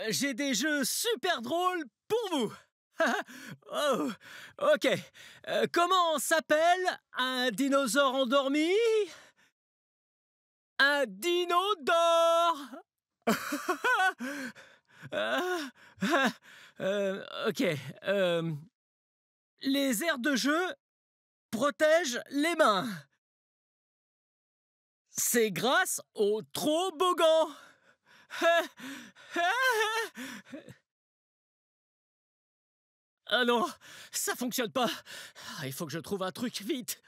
J'ai des jeux super drôles pour vous. Oh, ok. Comment s'appelle un dinosaure endormi? Un dinodore. Ok. Les aires de jeu protègent les mains. C'est grâce au toboggan. Ah non, ça fonctionne pas. Il faut que je trouve un truc vite.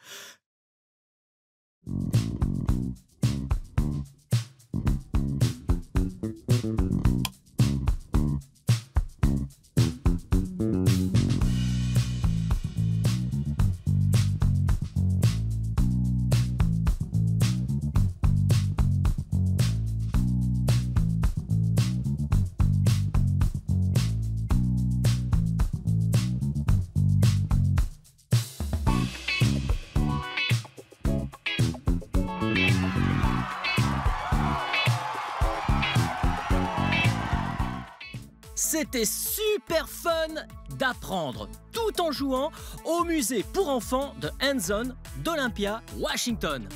C'était super fun d'apprendre tout en jouant au musée pour enfants de Hands-On d'Olympia, Washington.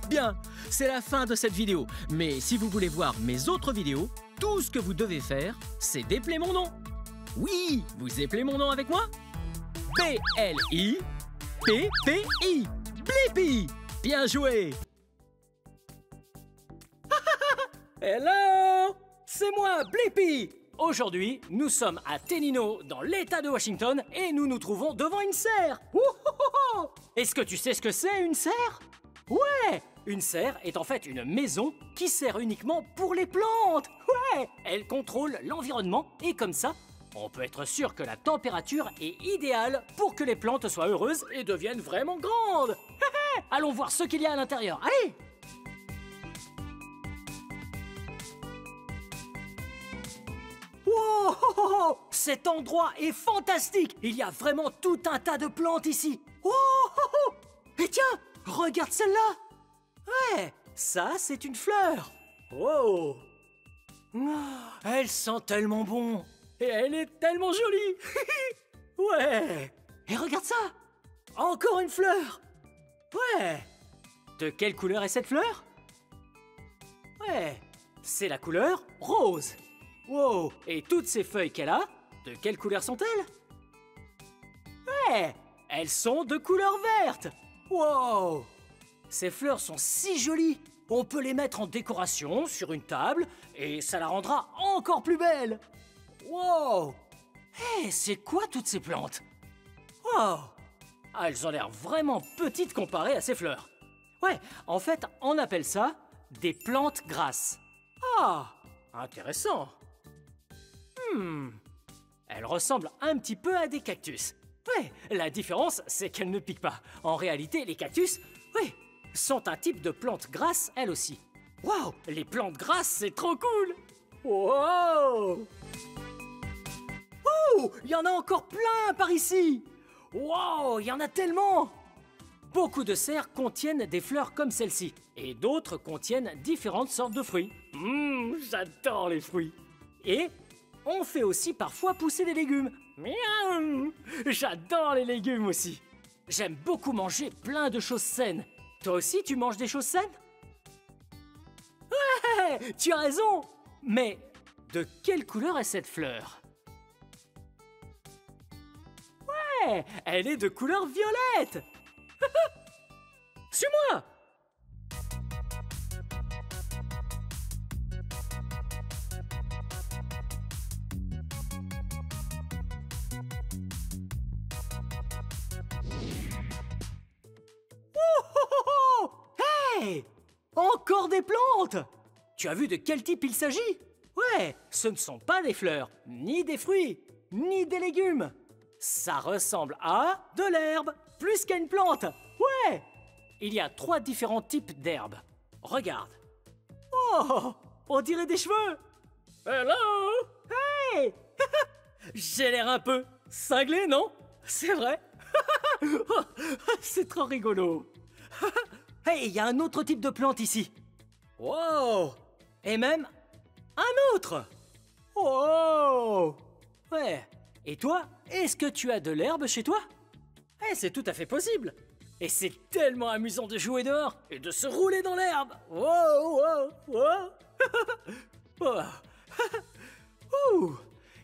Bien, c'est la fin de cette vidéo. Mais si vous voulez voir mes autres vidéos, tout ce que vous devez faire, c'est d'épeler mon nom. Oui, vous éplez mon nom avec moi? B-L-I-P-P-I. Blippi. Bien joué. Hello! C'est moi, Blippi! Aujourd'hui, nous sommes à Tenino, dans l'État de Washington, et nous nous trouvons devant une serre. Est-ce que tu sais ce que c'est, une serre? Ouais! Une serre est en fait une maison qui sert uniquement pour les plantes. Ouais! Elle contrôle l'environnement, et comme ça, on peut être sûr que la température est idéale pour que les plantes soient heureuses et deviennent vraiment grandes. Allons voir ce qu'il y a à l'intérieur. Allez! Wow! Cet endroit est fantastique! Il y a vraiment tout un tas de plantes ici. Oh! Et tiens, regarde celle-là! Ouais, ça c'est une fleur. Oh! Elles sentent tellement bon. Et elle est tellement jolie. Ouais. Et regarde ça. Encore une fleur. Ouais. De quelle couleur est cette fleur? Ouais. C'est la couleur rose. Wow. Et toutes ces feuilles qu'elle a, de quelle couleur sont-elles? Ouais. Elles sont de couleur verte. Wow. Ces fleurs sont si jolies. On peut les mettre en décoration sur une table et ça la rendra encore plus belle. Wow! Hé, c'est quoi toutes ces plantes? Wow! Ah, elles ont l'air vraiment petites comparées à ces fleurs. Ouais, en fait, on appelle ça des plantes grasses. Ah, intéressant. Elles ressemblent un petit peu à des cactus. Ouais, la différence, c'est qu'elles ne piquent pas. En réalité, les cactus, oui, sont un type de plante grasse, elles aussi. Waouh, les plantes grasses, c'est trop cool! Wow! Oh, il y en a encore plein par ici! Wow, il y en a tellement! Beaucoup de serres contiennent des fleurs comme celle-ci, et d'autres contiennent différentes sortes de fruits. J'adore les fruits! Et on fait aussi parfois pousser des légumes. Miaou! J'adore les légumes aussi! J'aime beaucoup manger plein de choses saines. Toi aussi, tu manges des choses saines? Ouais, tu as raison! Mais de quelle couleur est cette fleur? Ouais, elle est de couleur violette! Suis-moi! Hey! Encore des plantes! Tu as vu de quel type il s'agit? Ouais, ce ne sont pas des fleurs, ni des fruits, ni des légumes. Ça ressemble à de l'herbe, plus qu'à une plante. Ouais! Il y a 3 différents types d'herbes. Regarde. Oh! On dirait des cheveux! Hello! Hey! J'ai l'air un peu cinglé, non? C'est vrai? C'est trop rigolo. Hey, il y a un autre type de plante ici. Wow! Et même un autre. Wow! Ouais. Et toi, est-ce que tu as de l'herbe chez toi? Eh, c'est tout à fait possible. Et c'est tellement amusant de jouer dehors et de se rouler dans l'herbe. Wow, wow, wow. Wow. Ouh.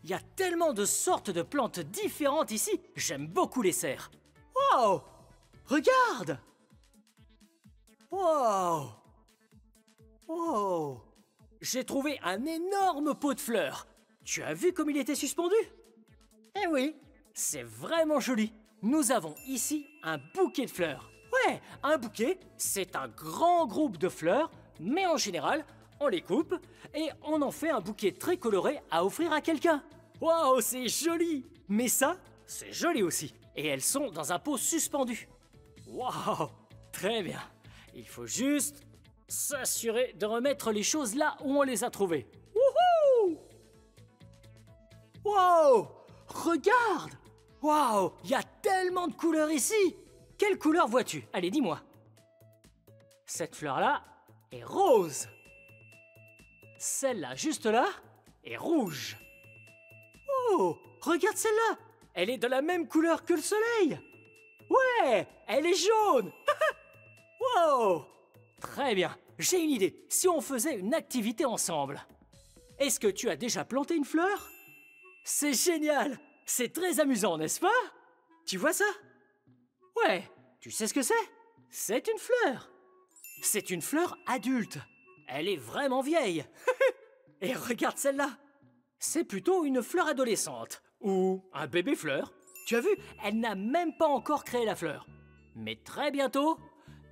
Il y a tellement de sortes de plantes différentes ici. J'aime beaucoup les serres. Wow! Regarde! Wow! Wow! J'ai trouvé un énorme pot de fleurs. Tu as vu comme il était suspendu? Eh oui, c'est vraiment joli. Nous avons ici un bouquet de fleurs. Ouais, un bouquet, c'est un grand groupe de fleurs, mais en général, on les coupe et on en fait un bouquet très coloré à offrir à quelqu'un. Waouh, c'est joli! Mais ça, c'est joli aussi. Et elles sont dans un pot suspendu. Waouh, très bien. Il faut juste s'assurer de remettre les choses là où on les a trouvées. Wouhou! Wow! Regarde! Waouh! Il y a tellement de couleurs ici! Quelle couleur vois-tu? Allez, dis-moi. Cette fleur-là est rose. Celle-là, juste là, est rouge. Oh! Regarde celle-là! Elle est de la même couleur que le soleil! Ouais! Elle est jaune! Wow! Très bien, j'ai une idée. Si on faisait une activité ensemble. Est-ce que tu as déjà planté une fleur? C'est génial! C'est très amusant, n'est-ce pas? Tu vois ça? Ouais, tu sais ce que c'est? C'est une fleur. C'est une fleur adulte. Elle est vraiment vieille. Et regarde celle-là. C'est plutôt une fleur adolescente. Ou un bébé fleur. Tu as vu? Elle n'a même pas encore créé la fleur. Mais très bientôt,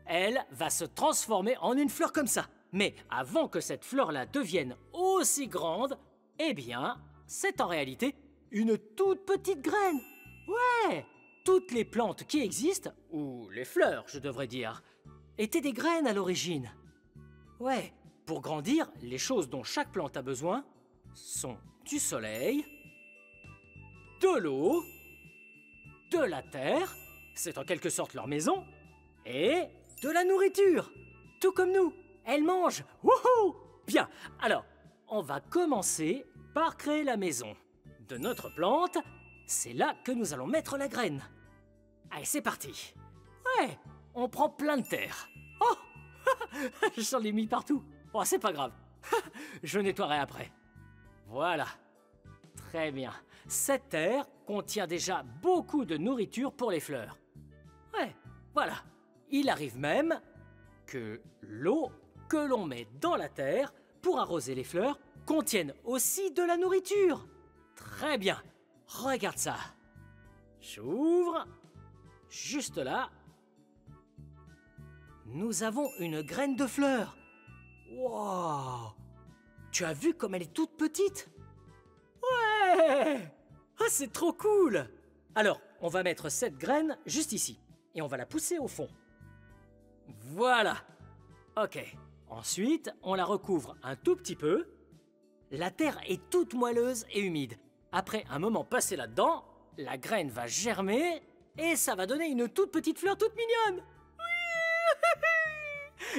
elle va se transformer en une fleur comme ça. Mais avant que cette fleur-là devienne aussi grande, eh bien, c'est en réalité une toute petite graine. Ouais! Toutes les plantes qui existent, ou les fleurs, je devrais dire, étaient des graines à l'origine. Ouais, pour grandir, les choses dont chaque plante a besoin sont du soleil, de l'eau, de la terre, c'est en quelque sorte leur maison, et de la nourriture. Tout comme nous, elles mangent. Wouhou! Bien, alors, on va commencer par créer la maison. de notre plante, c'est là que nous allons mettre la graine. Allez, c'est parti. Ouais, on prend plein de terre. Oh, j'en ai mis partout. Oh, c'est pas grave. Je nettoierai après. Voilà. Très bien. Cette terre contient déjà beaucoup de nourriture pour les fleurs. Ouais, voilà. Il arrive même que l'eau que l'on met dans la terre pour arroser les fleurs contienne aussi de la nourriture. Très bien. Regarde ça. J'ouvre. Juste là. Nous avons une graine de fleur. Wow! Tu as vu comme elle est toute petite? Ouais! Ah, c'est trop cool! Alors, on va mettre cette graine juste ici. Et on va la pousser au fond. Voilà! Ok. Ensuite, on la recouvre un tout petit peu. La terre est toute moelleuse et humide. Après un moment passé là-dedans, la graine va germer et ça va donner une toute petite fleur toute mignonne. Oui.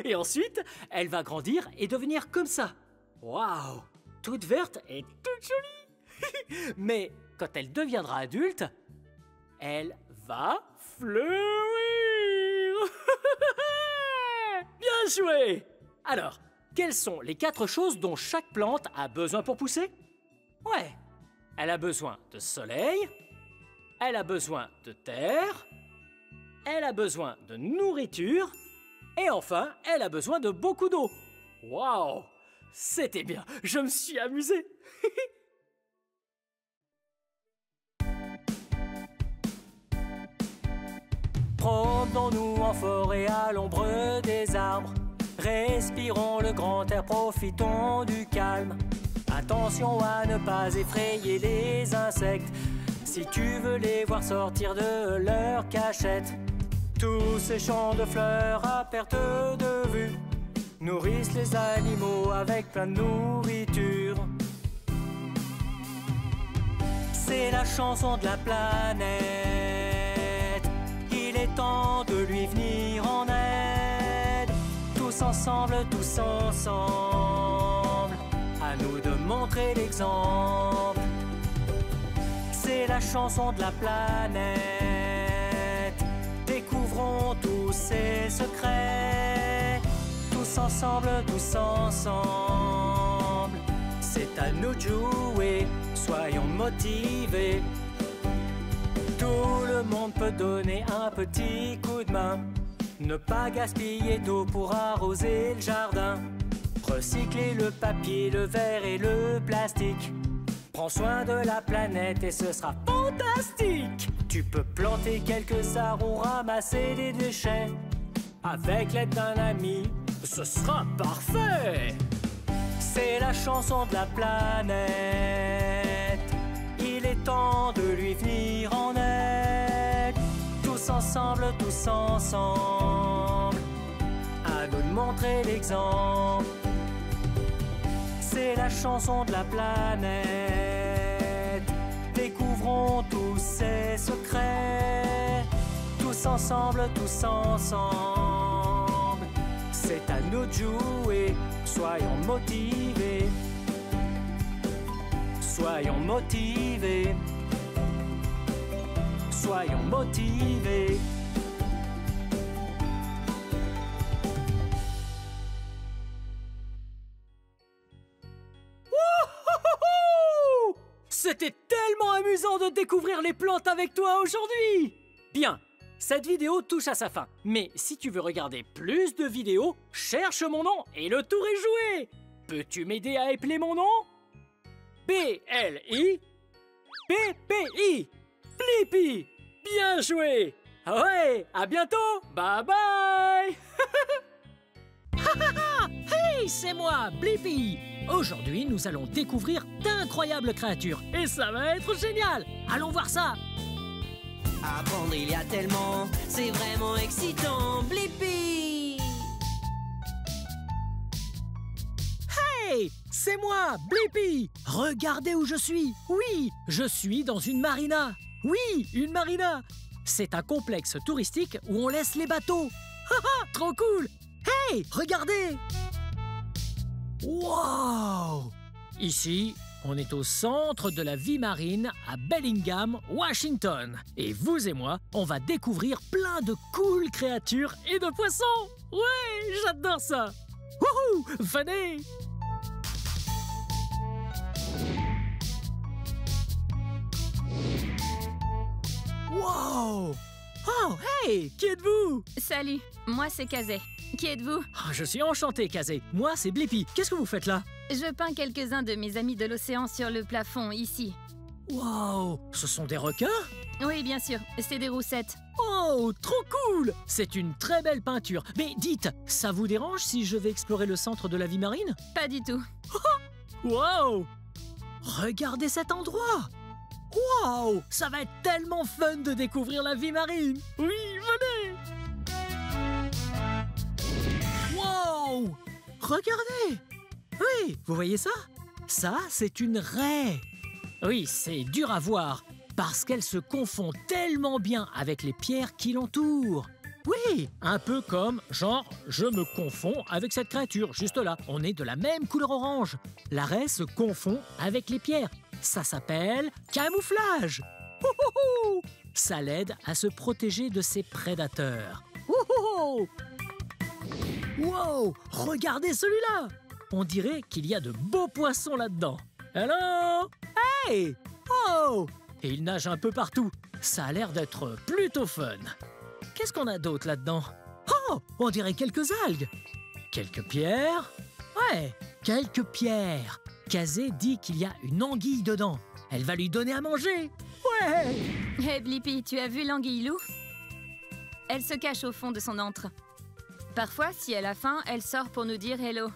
Et ensuite, elle va grandir et devenir comme ça. Waouh! Toute verte et toute jolie. Mais quand elle deviendra adulte, elle va fleurir. Bien joué! Alors, quelles sont les 4 choses dont chaque plante a besoin pour pousser? Ouais, elle a besoin de soleil, elle a besoin de terre, elle a besoin de nourriture, et enfin, elle a besoin de beaucoup d'eau. Waouh! C'était bien, je me suis amusé. Promenons-nous en forêt à l'ombre des arbres. Respirons le grand air, profitons du calme. Attention à ne pas effrayer les insectes. Si tu veux les voir sortir de leur cachette. Tous ces champs de fleurs à perte de vue nourrissent les animaux avec plein de nourriture. C'est la chanson de la planète. Il est temps de lui venir en aide. Tous ensemble, à nous de montrer l'exemple. C'est la chanson de la planète. Découvrons tous ses secrets. Tous ensemble, c'est à nous de jouer, soyons motivés. Tout le monde peut donner un petit coup de main. Ne pas gaspiller d'eau pour arroser le jardin. Recycler le papier, le verre et le plastique. Prends soin de la planète et ce sera fantastique. Tu peux planter quelques arbres ou ramasser des déchets. Avec l'aide d'un ami, ce sera parfait. C'est la chanson de la planète. Il est temps de lui venir en aide. Tous ensemble, à nous de montrer l'exemple. C'est la chanson de la planète. Découvrons tous ses secrets. Tous ensemble, c'est à nous de jouer, soyons motivés. Soyons motivés. Soyons motivés. C'était tellement amusant de découvrir les plantes avec toi aujourd'hui! Bien, cette vidéo touche à sa fin. Mais si tu veux regarder plus de vidéos, cherche mon nom et le tour est joué! Peux-tu m'aider à épeler mon nom? Blippi. Blippi. Bien joué! Ouais, à bientôt! Bye bye! Hey, c'est moi, Blippi! Aujourd'hui, nous allons découvrir d'incroyables créatures. Et ça va être génial! Allons voir ça! Apprendre, il y a tellement, c'est vraiment excitant, Blippi! Hey! C'est moi, Blippi! Regardez où je suis! Oui, je suis dans une marina! Oui, une marina! C'est un complexe touristique où on laisse les bateaux! Haha, trop cool! Hey, regardez! Wow! Ici, on est au centre de la vie marine à Bellingham, Washington. Et vous et moi, on va découvrir plein de cool créatures et de poissons. Ouais, j'adore ça. Wouhou, venez. Wow. Oh, hey, qui êtes-vous? Salut, moi c'est Kazé. Qui êtes-vous? Oh, je suis enchanté, Kazé. Moi, c'est Blippi. Qu'est-ce que vous faites là? Je peins quelques-uns de mes amis de l'océan sur le plafond, ici. Wow, ce sont des requins? Oui, bien sûr, c'est des roussettes. Oh, trop cool! C'est une très belle peinture. Mais dites, ça vous dérange si je vais explorer le centre de la vie marine? Pas du tout. Wow! Regardez cet endroit! Wow! Ça va être tellement fun de découvrir la vie marine! Oui, venez! Wow! Regardez! Oui, vous voyez ça? Ça, c'est une raie. Oui, c'est dur à voir, parce qu'elle se confond tellement bien avec les pierres qui l'entourent. Oui, un peu comme, genre, je me confonds avec cette créature, juste là. On est de la même couleur orange. La raie se confond avec les pierres. Ça s'appelle camouflage. Ouhouhou! Ça l'aide à se protéger de ses prédateurs. Ouhouhou! Wow! Regardez celui-là! On dirait qu'il y a de beaux poissons là-dedans. Hello! Hey! Oh! Et il nage un peu partout. Ça a l'air d'être plutôt fun. Qu'est-ce qu'on a d'autre là-dedans? Oh! On dirait quelques algues. Quelques pierres? Ouais, quelques pierres. Kazé dit qu'il y a une anguille dedans. Elle va lui donner à manger. Ouais! Hé Blippi, tu as vu l'anguille-loup? Elle se cache au fond de son antre. Parfois, si elle a faim, elle sort pour nous dire hello.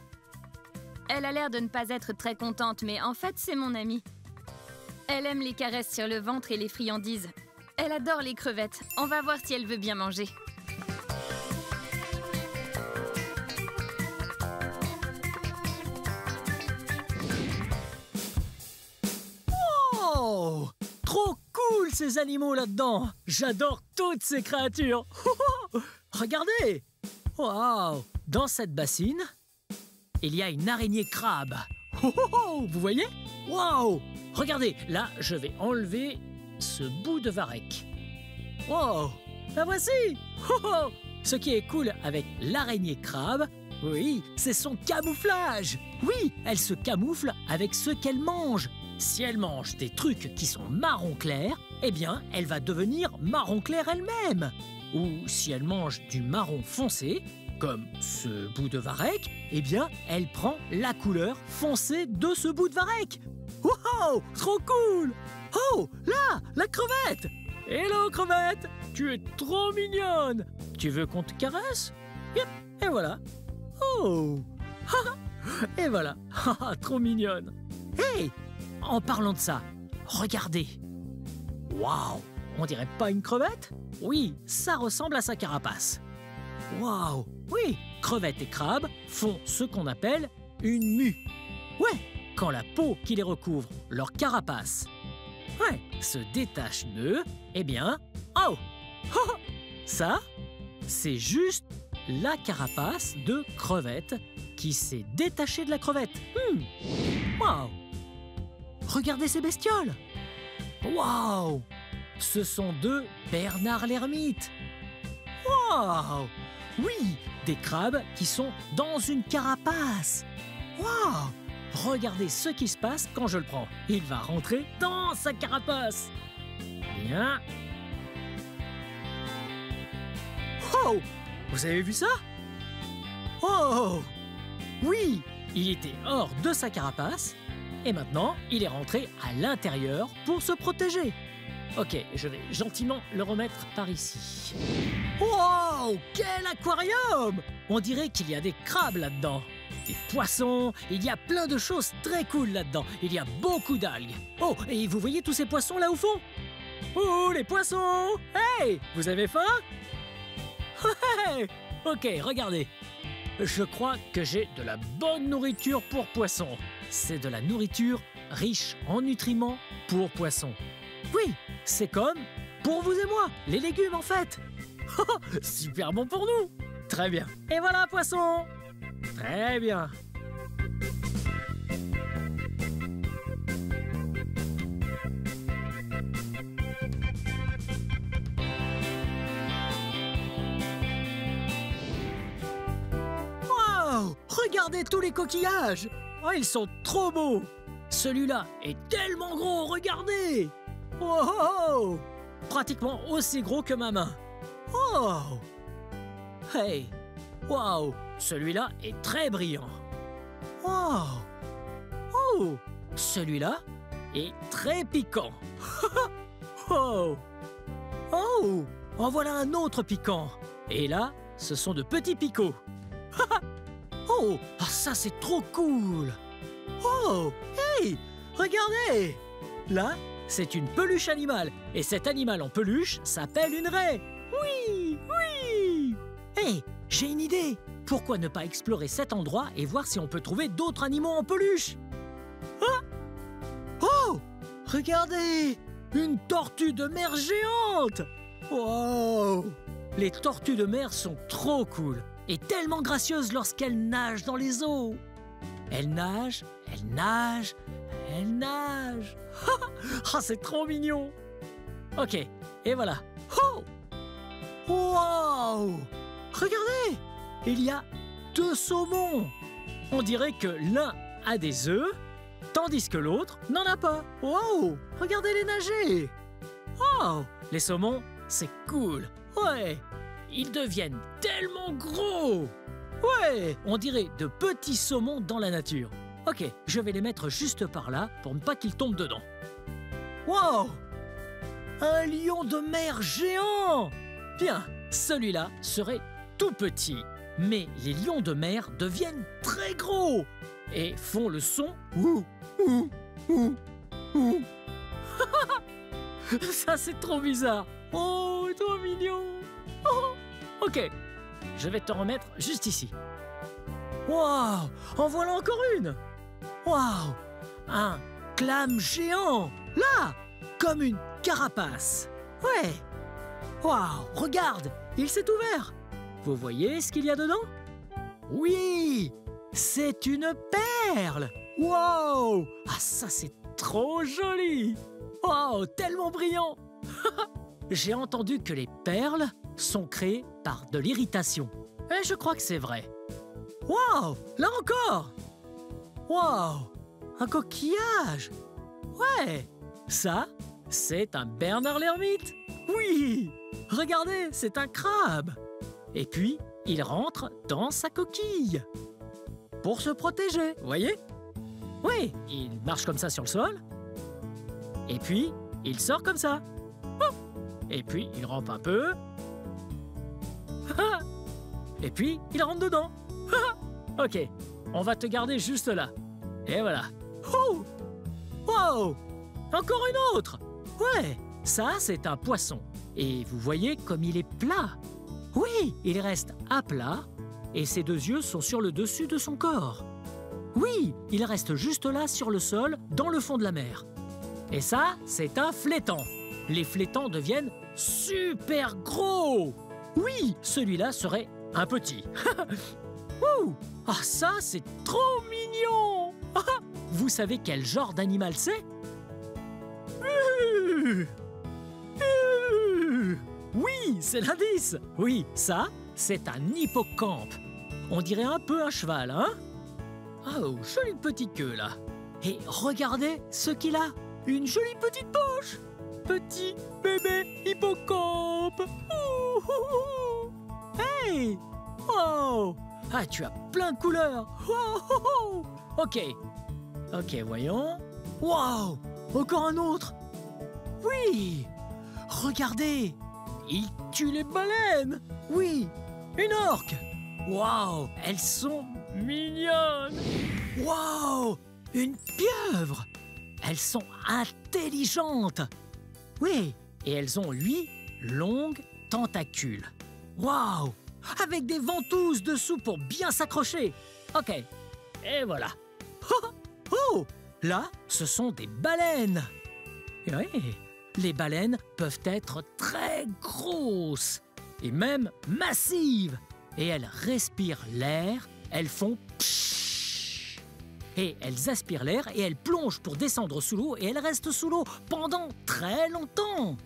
Elle a l'air de ne pas être très contente, mais en fait, c'est mon amie. Elle aime les caresses sur le ventre et les friandises. Elle adore les crevettes. On va voir si elle veut bien manger. Oh! Trop cool ces animaux là-dedans. J'adore toutes ces créatures. Regardez! Wow! Dans cette bassine, il y a une araignée crabe. Vous voyez? Wow! Regardez, là, je vais enlever ce bout de varech. Wow! La voici! Ce qui est cool avec l'araignée crabe, oui, c'est son camouflage. Oui, elle se camoufle avec ce qu'elle mange. Si elle mange des trucs qui sont marron clair, eh bien, elle va devenir marron clair elle-même. Ou si elle mange du marron foncé, comme ce bout de varech, eh bien, elle prend la couleur foncée de ce bout de varech. Wow! Trop cool! Oh, là, la crevette! Hello, crevette! Tu es trop mignonne! Tu veux qu'on te caresse? Yep, et voilà. Oh! Et voilà. Trop mignonne. Hey! En parlant de ça, regardez. Waouh! On dirait pas une crevette? Oui, ça ressemble à sa carapace. Waouh! Oui, crevettes et crabes font ce qu'on appelle une mue. Ouais, quand la peau qui les recouvre, leur carapace, se détache d'eux, eh bien, oh! Ça, c'est juste la carapace de crevette qui s'est détachée de la crevette. Waouh! Regardez ces bestioles! Waouh! Ce sont deux Bernard l'ermite. Waouh! Oui, des crabes qui sont dans une carapace. Waouh! Regardez ce qui se passe quand je le prends. Il va rentrer dans sa carapace. Bien. Oh! Vous avez vu ça? Oh! Oui, il était hors de sa carapace et maintenant il est rentré à l'intérieur pour se protéger. Ok, je vais gentiment le remettre par ici. Wow! Quel aquarium! On dirait qu'il y a des crabes là-dedans. Des poissons, il y a plein de choses très cool là-dedans. Il y a beaucoup d'algues. Oh, et vous voyez tous ces poissons là au fond? Oh, les poissons! Hey! Vous avez faim? Hey! Ok, regardez. Je crois que j'ai de la bonne nourriture pour poissons. C'est de la nourriture riche en nutriments pour poissons. Oui, c'est comme pour vous et moi, les légumes en fait. Super bon pour nous. Très bien. Et voilà, poisson. Très bien. regardez tous les coquillages. Oh, ils sont trop beaux. Celui-là est tellement gros, regardez. Wow! Pratiquement aussi gros que ma main. Oh! Hey! Wow! Celui-là est très brillant. Wow! Oh! Celui-là est très piquant. Oh! Oh! En voilà un autre piquant. Et là, ce sont de petits picots. Oh! Ah, ça, c'est trop cool! Oh! Hey! Regardez! Là, c'est une peluche animale. Et cet animal en peluche s'appelle une raie. Oui! Oui! Hey! J'ai une idée! Pourquoi ne pas explorer cet endroit et voir si on peut trouver d'autres animaux en peluche? Ah! Oh! Regardez! Une tortue de mer géante! Wow! Les tortues de mer sont trop cool et tellement gracieuses lorsqu'elles nagent dans les eaux. Elles nagent, elles nagent, elles nagent. Ah, c'est trop mignon! Ok, et voilà. Oh! Wow! Regardez! Il y a 2 saumons. On dirait que l'un a des œufs, tandis que l'autre n'en a pas. Wow! Regardez-les nager! Oh! Les saumons, c'est cool. Ouais! Ils deviennent tellement gros! Ouais! On dirait de petits saumons dans la nature. Ok, je vais les mettre juste par là pour ne pas qu'ils tombent dedans. Wow! Un lion de mer géant! Bien, celui-là serait tout petit. Mais les lions de mer deviennent très gros et font le son ouh, ouh, ouh, ouh. Ça, c'est trop bizarre. Oh, trop mignon. Oh. Ok, je vais te remettre juste ici. Waouh, en voilà encore une. Waouh, un clam géant. Là, comme une carapace. Ouais. Waouh, regarde, il s'est ouvert. Vous voyez ce qu'il y a dedans? Oui, c'est une perle. Wow. Ah, ça, c'est trop joli. Oh, tellement brillant. J'ai entendu que les perles sont créées par de l'irritation. Et je crois que c'est vrai. Wow, là encore. Wow, un coquillage. Ouais, ça, c'est un Bernard l'ermite. Oui, regardez, c'est un crabe. Et puis, il rentre dans sa coquille. Pour se protéger, voyez? Oui, il marche comme ça sur le sol. Et puis, il sort comme ça. Et puis, il rampe un peu. Et puis, il rentre dedans. Ok, on va te garder juste là. Et voilà. Oh! Wow! Encore une autre! Ouais, ça, c'est un poisson. Et vous voyez comme il est plat. Oui, il reste à plat et ses 2 yeux sont sur le dessus de son corps. Oui, il reste juste là sur le sol, dans le fond de la mer. Et ça, c'est un flétan. Les flétans deviennent super gros. Oui, celui-là serait un petit. Ouh, ah, ça, c'est trop mignon. Vous savez quel genre d'animal c'est? Oui, c'est l'indice. Oui, ça, c'est un hippocampe. On dirait un peu un cheval, hein? Oh, jolie petite queue, là. Et regardez ce qu'il a. Une jolie petite poche. Petit bébé hippocampe. Ouh, ouh, ouh. Hey! Oh! Ah, tu as plein de couleurs. Oh, oh, oh. Ok. Ok, voyons. Wow! Encore un autre. Oui! Regardez! Il tue les baleines! Oui! Une orque! Waouh! Elles sont mignonnes! Waouh! Une pieuvre! Elles sont intelligentes! Oui! Et elles ont 8 longues tentacules. Waouh! Avec des ventouses dessous pour bien s'accrocher! Ok. Et voilà. Oh! Oh! Là, ce sont des baleines! Oui! Les baleines peuvent être très grosses et même massives. Et elles respirent l'air, elles font pshhh. Et elles aspirent l'air et elles plongent pour descendre sous l'eau et elles restent sous l'eau pendant très longtemps.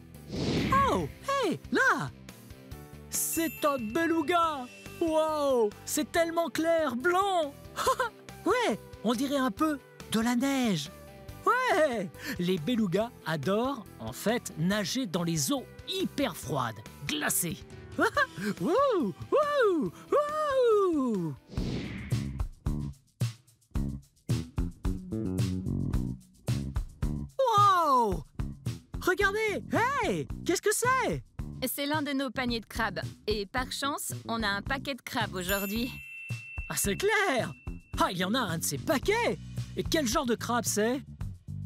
Oh, hey, là! C'est un beluga! Wow, c'est tellement clair, blanc. Ouais, on dirait un peu de la neige. Ouais, les belugas adorent, en fait, nager dans les eaux hyper froides, glacées. Wouh, wouh, wouh. Wow! Regardez! Hey! Qu'est-ce que c'est? C'est l'un de nos paniers de crabes. Et par chance, on a un paquet de crabes aujourd'hui. Ah, c'est clair! Ah, il y en a un de ces paquets! Et quel genre de crabe c'est?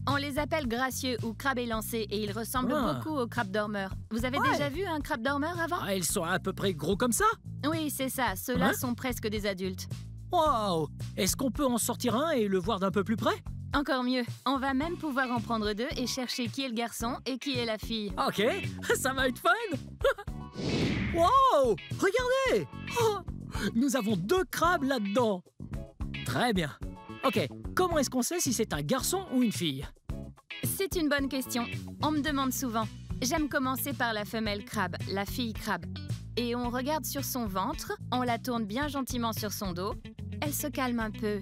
On les appelle gracieux ou crabes élancés et ils ressemblent beaucoup aux crabes dormeurs. Vous avez déjà vu un crabe dormeur avant? Ah, ils sont à peu près gros comme ça? Oui, c'est ça. Ceux-là sont presque des adultes. Wow! Est-ce qu'on peut en sortir un et le voir d'un peu plus près? Encore mieux. On va même pouvoir en prendre deux et chercher qui est le garçon et qui est la fille. Ok, ça va être fun! Wow! Regardez! Oh, nous avons 2 crabes là-dedans. Très bien. Ok, comment est-ce qu'on sait si c'est un garçon ou une fille? C'est une bonne question. On me demande souvent. J'aime commencer par la femelle crabe, la fille crabe. Et on regarde sur son ventre, on la tourne bien gentiment sur son dos. Elle se calme un peu.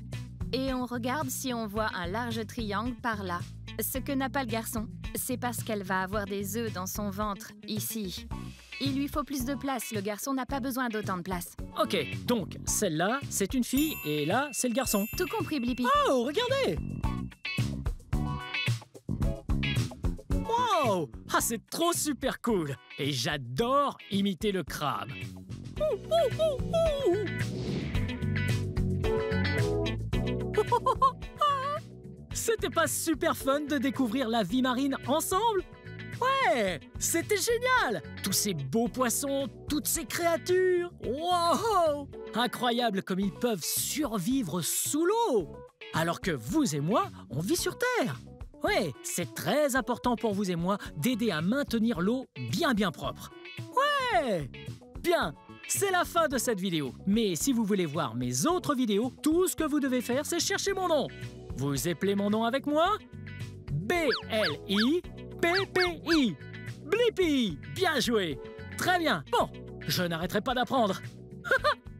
Et on regarde si on voit un large triangle par là. Ce que n'a pas le garçon, c'est parce qu'elle va avoir des œufs dans son ventre, ici. Il lui faut plus de place, le garçon n'a pas besoin d'autant de place. Ok, donc celle-là, c'est une fille et là, c'est le garçon. Tout compris, Blippi. Oh, regardez! Wow! Ah, c'est trop super cool! Et j'adore imiter le crabe. C'était pas super fun de découvrir la vie marine ensemble? Ouais, c'était génial! Tous ces beaux poissons, toutes ces créatures! Wow! Incroyable comme ils peuvent survivre sous l'eau! Alors que vous et moi, on vit sur Terre! Ouais, c'est très important pour vous et moi d'aider à maintenir l'eau bien propre. Ouais! Bien, c'est la fin de cette vidéo. Mais si vous voulez voir mes autres vidéos, tout ce que vous devez faire, c'est chercher mon nom. Vous appelez mon nom avec moi? B-L-I-P-P-I. Blippi! Bien joué! Très bien. Bon, je n'arrêterai pas d'apprendre.